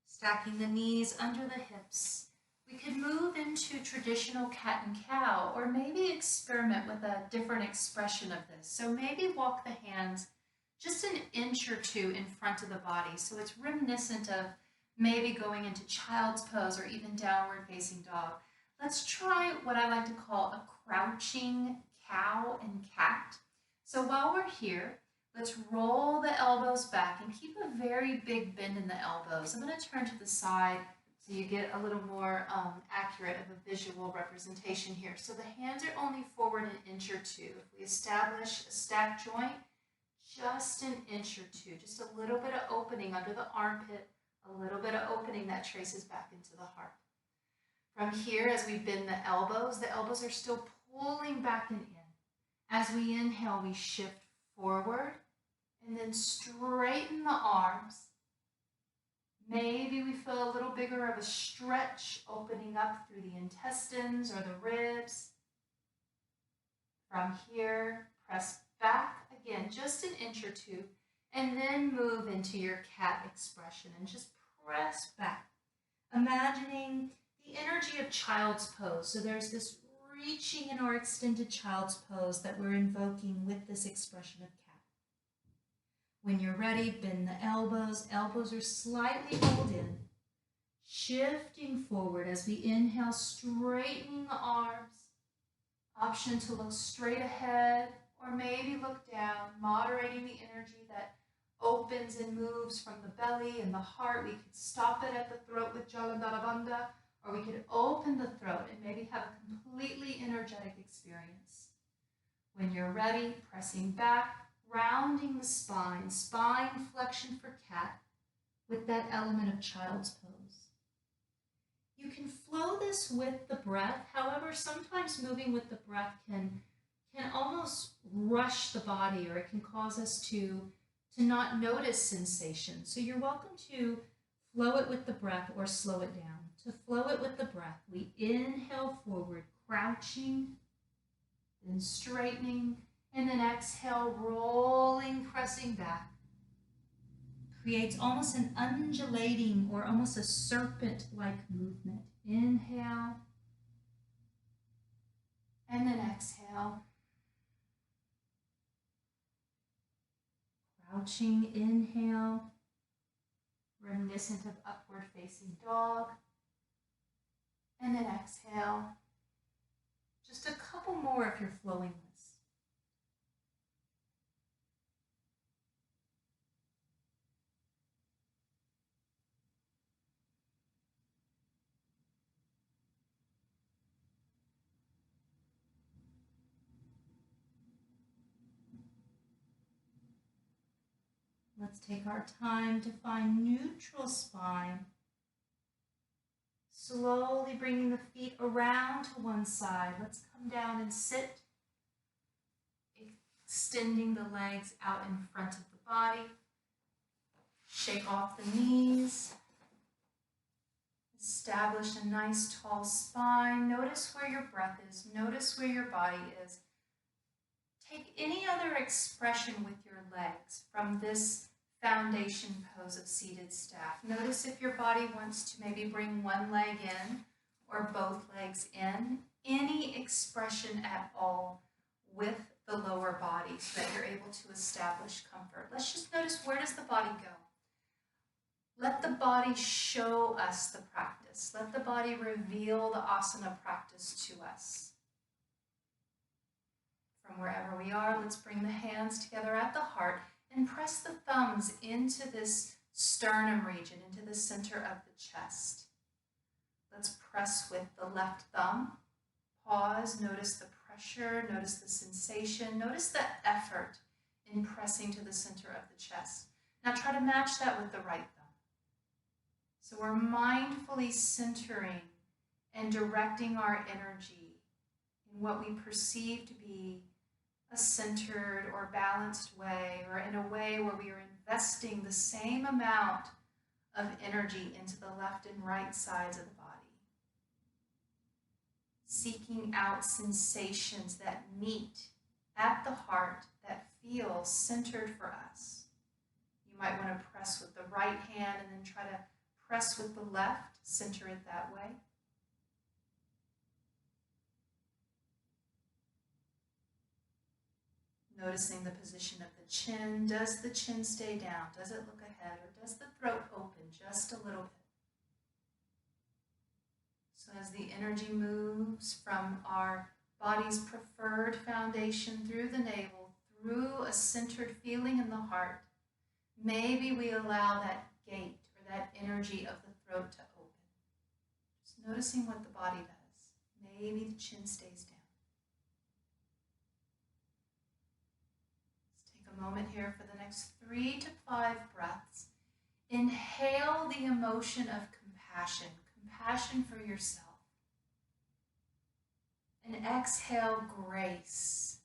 stacking the knees under the hips. We could move into traditional cat and cow, or maybe experiment with a different expression of this. So maybe walk the hands just an inch or two in front of the body. So it's reminiscent of maybe going into child's pose or even downward facing dog. Let's try what I like to call a crouching cow and cat. So while we're here, let's roll the elbows back and keep a very big bend in the elbows. I'm going to turn to the side so you get a little more accurate of a visual representation here. So the hands are only forward an inch or two. If we establish a stacked joint, just an inch or two, just a little bit of opening under the armpit, a little bit of opening that traces back into the heart. From here, as we bend the elbows are still pulling back and in. As we inhale, we shift forward and then straighten the arms. Maybe we feel a little bigger of a stretch opening up through the intestines or the ribs. From here, press back again, just an inch or two, and then move into your cat expression and just press back. Imagining the energy of child's pose. So there's this reaching in our extended child's pose that we're invoking with this expression of cat. When you're ready, bend the elbows. Elbows are slightly rolled in. Shifting forward as we inhale, straightening the arms. Option to look straight ahead or maybe look down, moderating the energy that opens and moves from the belly and the heart. We could stop it at the throat with Jalandhara Bandha, or we could open the throat and maybe have a completely energetic experience. When you're ready, pressing back, rounding the spine, spine flexion for cat with that element of child's pose. You can flow this with the breath. However, sometimes moving with the breath can almost rush the body, or it can cause us to not notice sensation. So you're welcome to flow it with the breath or slow it down. To flow it with the breath, we inhale forward, crouching, then straightening, and then exhale, rolling, pressing back. Creates almost an undulating or almost a serpent-like movement. Inhale, and then exhale. Crouching, inhale, reminiscent of upward facing dog. And then exhale. Just a couple more if you're flowing this. Let's take our time to find neutral spine. Slowly bringing the feet around to one side. Let's come down and sit. Extending the legs out in front of the body. Shake off the knees. Establish a nice tall spine. Notice where your breath is. Notice where your body is. Take any other expression with your legs from this foundation pose of seated staff. Notice if your body wants to maybe bring one leg in or both legs in. Any expression at all with the lower body so that you're able to establish comfort. Let's just notice, where does the body go? Let the body show us the practice. Let the body reveal the asana practice to us. From wherever we are, let's bring the hands together at the heart and press the thumbs into this sternum region, into the center of the chest. Let's press with the left thumb. Pause, notice the pressure pressure, notice the sensation, notice the effort in pressing to the center of the chest. Now try to match that with the right thumb. So we're mindfully centering and directing our energy in what we perceive to be a centered or balanced way, or in a way where we are investing the same amount of energy into the left and right sides of the body. Seeking out sensations that meet at the heart, that feel centered for us. You might want to press with the right hand and then try to press with the left, center it that way. Noticing the position of the chin. Does the chin stay down? Does it look ahead? Or does the throat open just a little bit? So as the energy moves from our body's preferred foundation through the navel, through a centered feeling in the heart, maybe we allow that gate or that energy of the throat to open. Just noticing what the body does. Maybe the chin stays down. Let's take a moment here for the next 3 to 5 breaths. Inhale the emotion of compassion. Compassion for yourself. And exhale grace,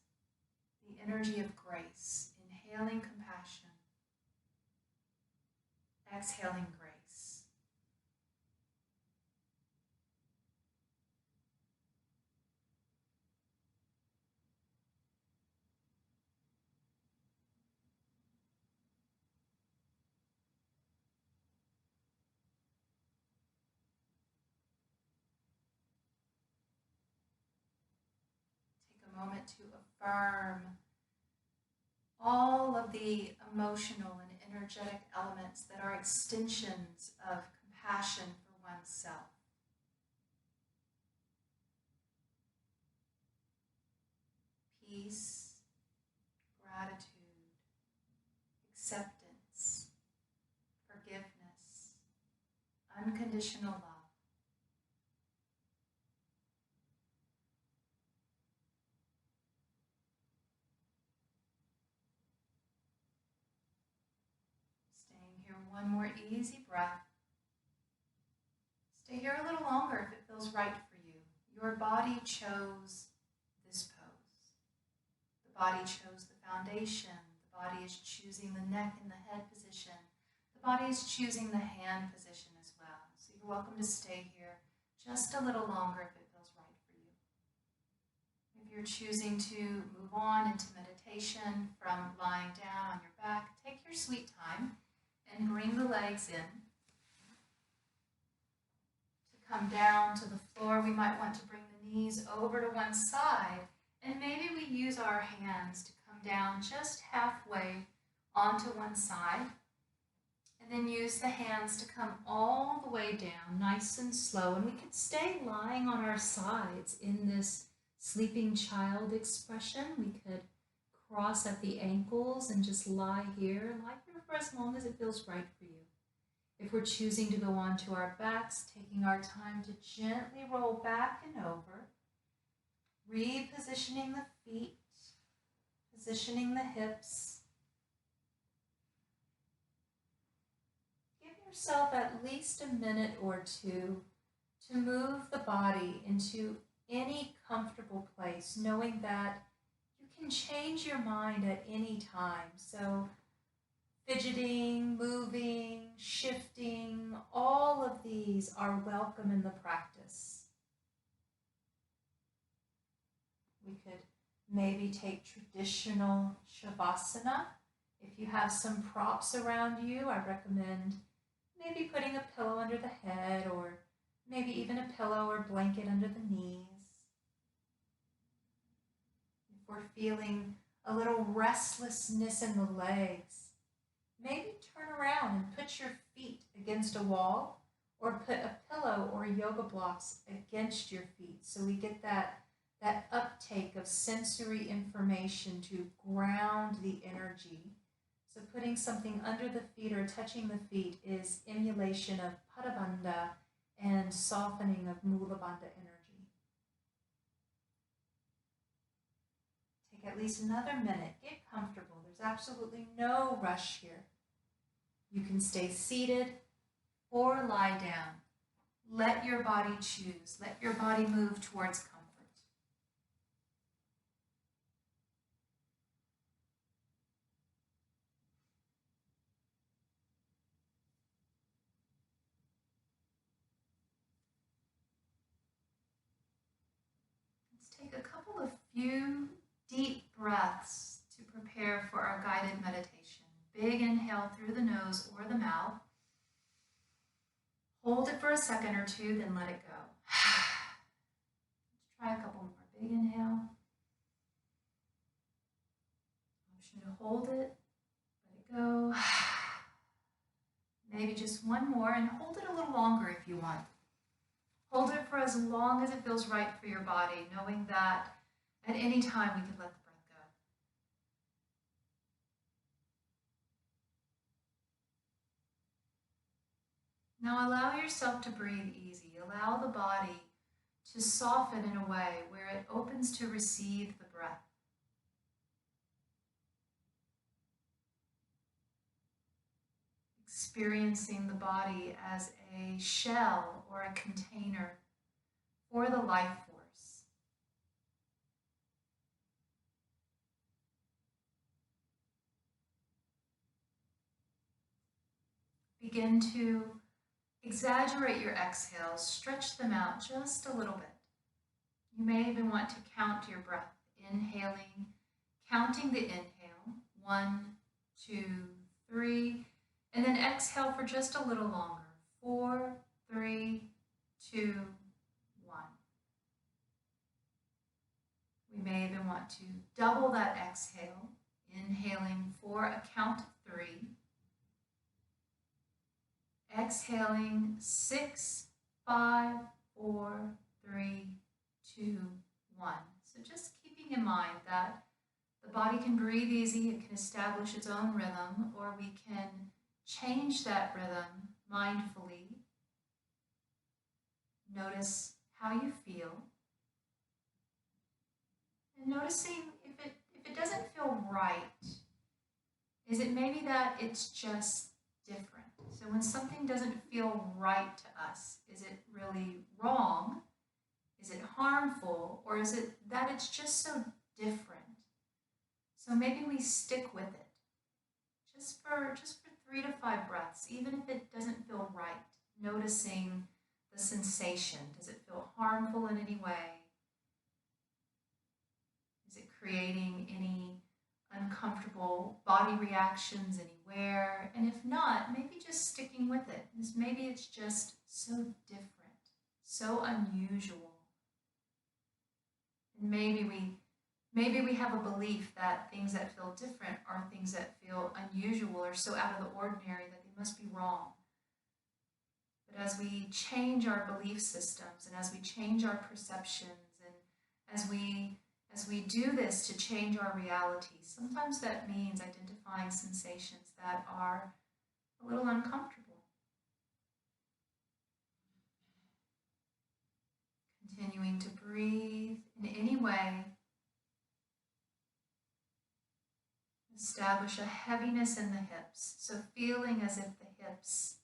the energy of grace. Inhaling compassion, exhaling grace. Moment to affirm all of the emotional and energetic elements that are extensions of compassion for oneself. Peace, gratitude, acceptance, forgiveness, unconditional love. One more easy breath. Stay here a little longer if it feels right for you. Your body chose this pose. The body chose the foundation. The body is choosing the neck and the head position. The body is choosing the hand position as well. So you're welcome to stay here just a little longer if it feels right for you. If you're choosing to move on into meditation from lying down on your back, take your sweet time. And bring the legs in. To come down to the floor, we might want to bring the knees over to one side. And maybe we use our hands to come down just halfway onto one side. And then use the hands to come all the way down, nice and slow. And we could stay lying on our sides in this sleeping child expression. We could cross at the ankles and just lie here for as long as it feels right for you. If we're choosing to go onto our backs, taking our time to gently roll back and over, repositioning the feet, positioning the hips. Give yourself at least a minute or two to move the body into any comfortable place, knowing that you can change your mind at any time. So fidgeting, moving, shifting, all of these are welcome in the practice. We could maybe take traditional Shavasana. If you have some props around you, I recommend maybe putting a pillow under the head, or maybe even a pillow or blanket under the knees. If we're feeling a little restlessness in the legs, maybe turn around and put your feet against a wall, or put a pillow or yoga blocks against your feet, so we get that uptake of sensory information to ground the energy. So putting something under the feet or touching the feet is emulation of Padabandha and softening of Mula Bandha energy. Take at least another minute. Get comfortable. There's absolutely no rush here. You can stay seated or lie down. Let your body choose. Let your body move towards comfort. Let's take a couple of few deep breaths to prepare for our guided meditation. Big inhale through the nose or the mouth. Hold it for a second or two, then let it go. Let's try a couple more. Big inhale. Option to hold it, let it go. Maybe just one more, and hold it a little longer if you want. Hold it for as long as it feels right for your body, knowing that at any time we could let the breath go. Now allow yourself to breathe easy. Allow the body to soften in a way where it opens to receive the breath. Experiencing the body as a shell or a container for the life force. Begin to exaggerate your exhales, stretch them out just a little bit. You may even want to count your breath, inhaling, counting the inhale, 1, 2, 3, and then exhale for just a little longer, 4, 3, 2, 1. We may even want to double that exhale, inhaling for a count of 3, exhaling 6, 5, 4, 3, 2, 1. So just keeping in mind that the body can breathe easy, it can establish its own rhythm, or we can change that rhythm mindfully. Notice how you feel. And noticing if it doesn't feel right, is it maybe that it's just different? So when something doesn't feel right to us, is it really wrong? Is it harmful? Or is it that it's just so different? So maybe we stick with it just for 3 to 5 breaths, even if it doesn't feel right, noticing the sensation. Does it feel harmful in any way? Is it creating any uncomfortable body reactions anywhere? And if not, maybe just sticking with it. Maybe it's just so different, so unusual. And maybe we have a belief that things that feel different are things that feel unusual or so out of the ordinary that they must be wrong. But as we change our belief systems and as we change our perceptions and as we do this to change our reality, sometimes that means identifying sensations that are a little uncomfortable. Continuing to breathe in any way. Establish a heaviness in the hips, so feeling as if the hips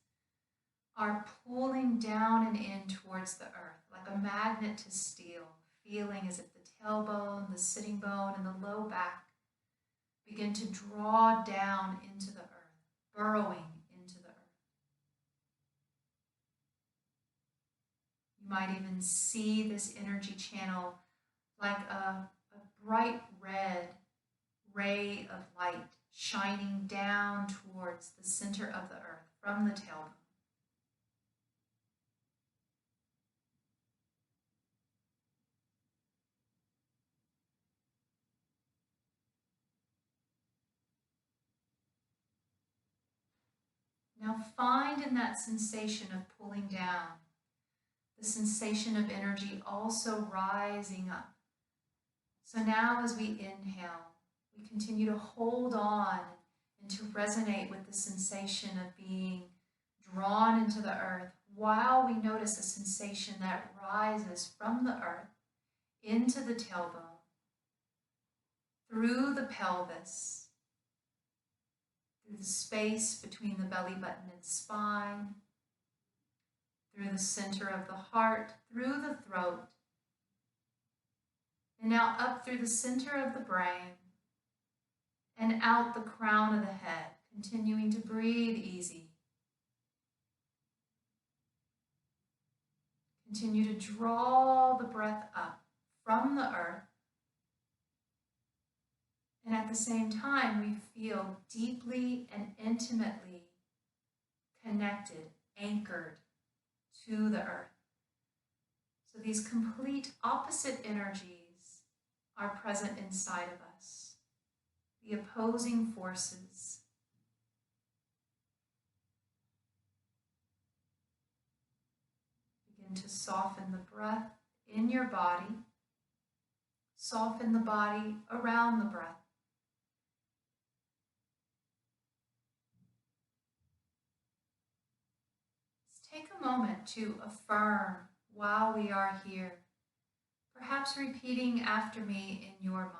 are pulling down and in towards the earth, like a magnet to steel, feeling as if the tailbone, the sitting bone, and the low back begin to draw down into the earth, burrowing into the earth. You might even see this energy channel like a bright red ray of light shining down towards the center of the earth from the tailbone. Now find in that sensation of pulling down, the sensation of energy also rising up. So now as we inhale, we continue to hold on and to resonate with the sensation of being drawn into the earth while we notice a sensation that rises from the earth into the tailbone, through the pelvis, through the space between the belly button and spine, through the center of the heart, through the throat, and now up through the center of the brain and out the crown of the head, continuing to breathe easy. Continue to draw the breath up from the earth. And at the same time, we feel deeply and intimately connected, anchored to the earth. So these complete opposite energies are present inside of us, the opposing forces. Begin to soften the breath in your body, soften the body around the breath. Take a moment to affirm while we are here, perhaps repeating after me in your mind.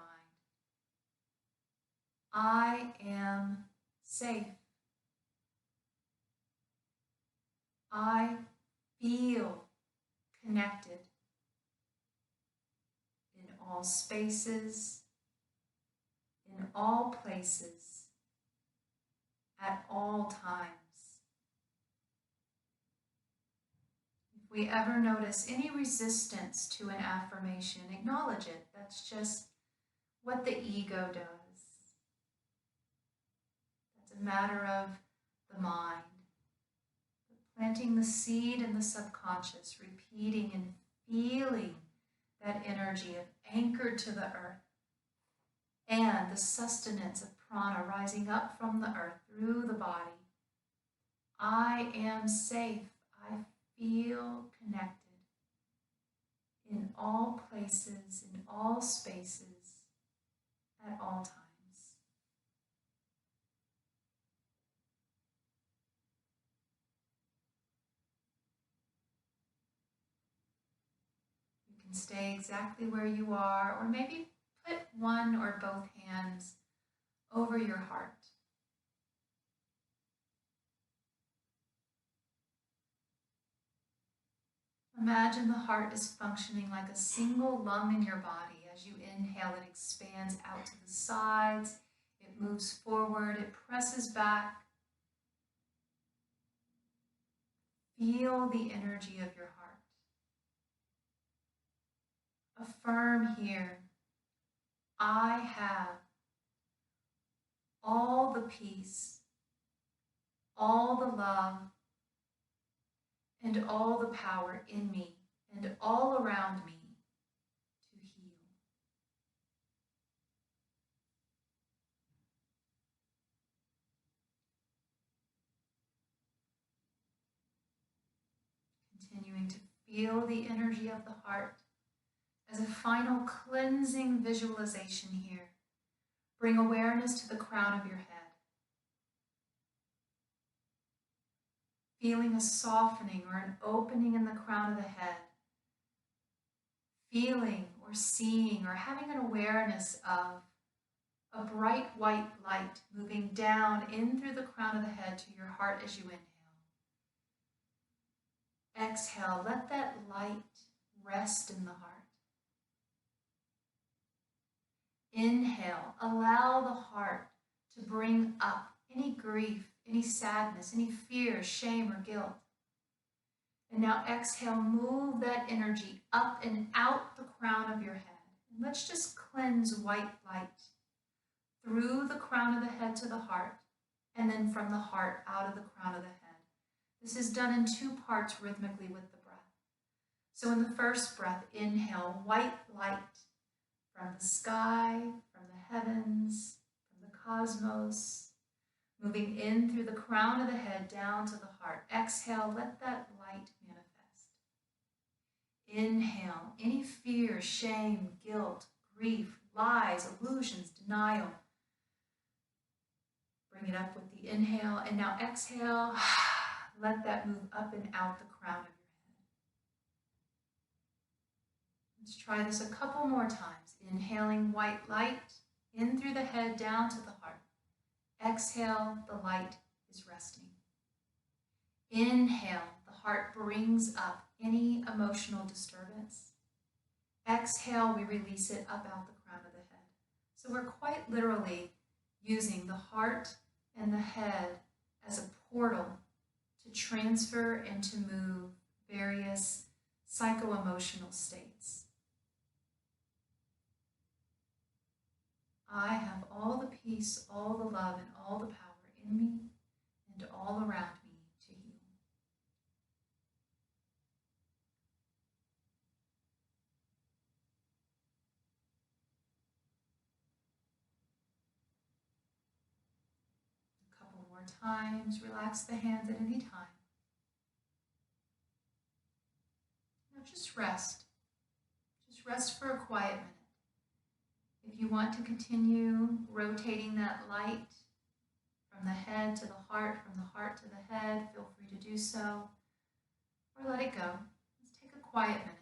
I am safe. I feel connected in all spaces, in all places, at all times. If we ever notice any resistance to an affirmation, acknowledge it. That's just what the ego does. That's a matter of the mind. Planting the seed in the subconscious, repeating and feeling that energy of anchored to the earth and the sustenance of prana rising up from the earth through the body. I am safe. I feel connected in all places, in all spaces, at all times. You can stay exactly where you are, or maybe put one or both hands over your heart. Imagine the heart is functioning like a single lung in your body. As you inhale, it expands out to the sides, it moves forward, it presses back. Feel the energy of your heart. Affirm here, I have all the peace, all the love, and all the power in me and all around me to heal. Continuing to feel the energy of the heart as a final cleansing visualization here. Bring awareness to the crown of your head. Feeling a softening or an opening in the crown of the head. Feeling or seeing or having an awareness of a bright white light moving down in through the crown of the head to your heart as you inhale. Exhale, let that light rest in the heart. Inhale, allow the heart to bring up any grief, any sadness, any fear, shame, or guilt. And now exhale, move that energy up and out the crown of your head. And let's just cleanse white light through the crown of the head to the heart, and then from the heart out of the crown of the head. This is done in 2 parts rhythmically with the breath. So in the first breath, inhale, white light from the sky, from the heavens, from the cosmos, moving in through the crown of the head down to the heart. Exhale, let that light manifest. Inhale, any fear, shame, guilt, grief, lies, illusions, denial. Bring it up with the inhale, and now exhale, let that move up and out the crown of your head. Let's try this a couple more times. Inhaling white light In through the head, down to the heart. Exhale, the light is resting. Inhale, the heart brings up any emotional disturbance. Exhale, we release it up out the crown of the head. So we're quite literally using the heart and the head as a portal to transfer and to move various psycho-emotional states. I have all the peace, all the love, and all the power in me and all around me to heal. A couple more times. Relax the hands at any time. Now just rest. Just rest for a quiet minute. If you want to continue rotating that light from the head to the heart, from the heart to the head, feel free to do so, or let it go. Let's take a quiet minute.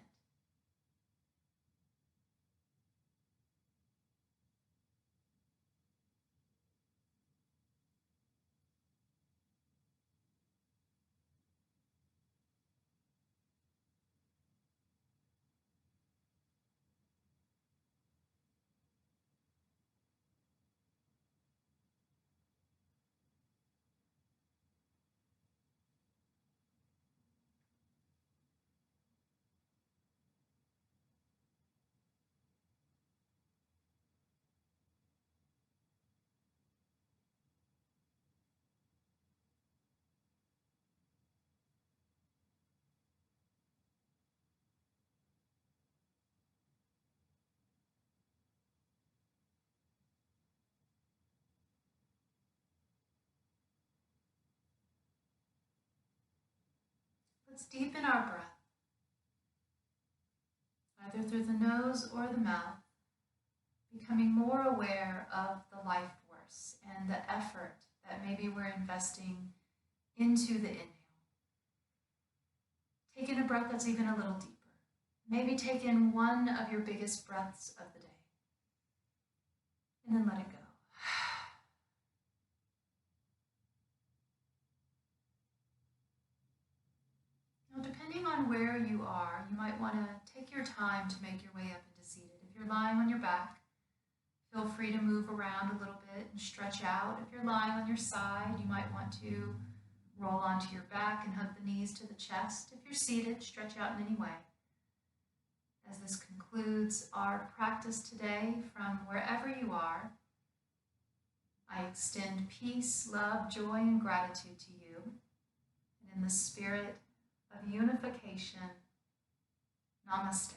Let's deepen our breath, either through the nose or the mouth, becoming more aware of the life force and the effort that maybe we're investing into the inhale. Take in a breath that's even a little deeper. Maybe take in one of your biggest breaths of the day, and then let it go. Depending on where you are, you might want to take your time to make your way up into seated. If you're lying on your back, feel free to move around a little bit and stretch out. If you're lying on your side, you might want to roll onto your back and hug the knees to the chest. If you're seated, stretch out in any way. As this concludes our practice today from wherever you are, I extend peace, love, joy, and gratitude to you. And in the spirit of unification, namaste.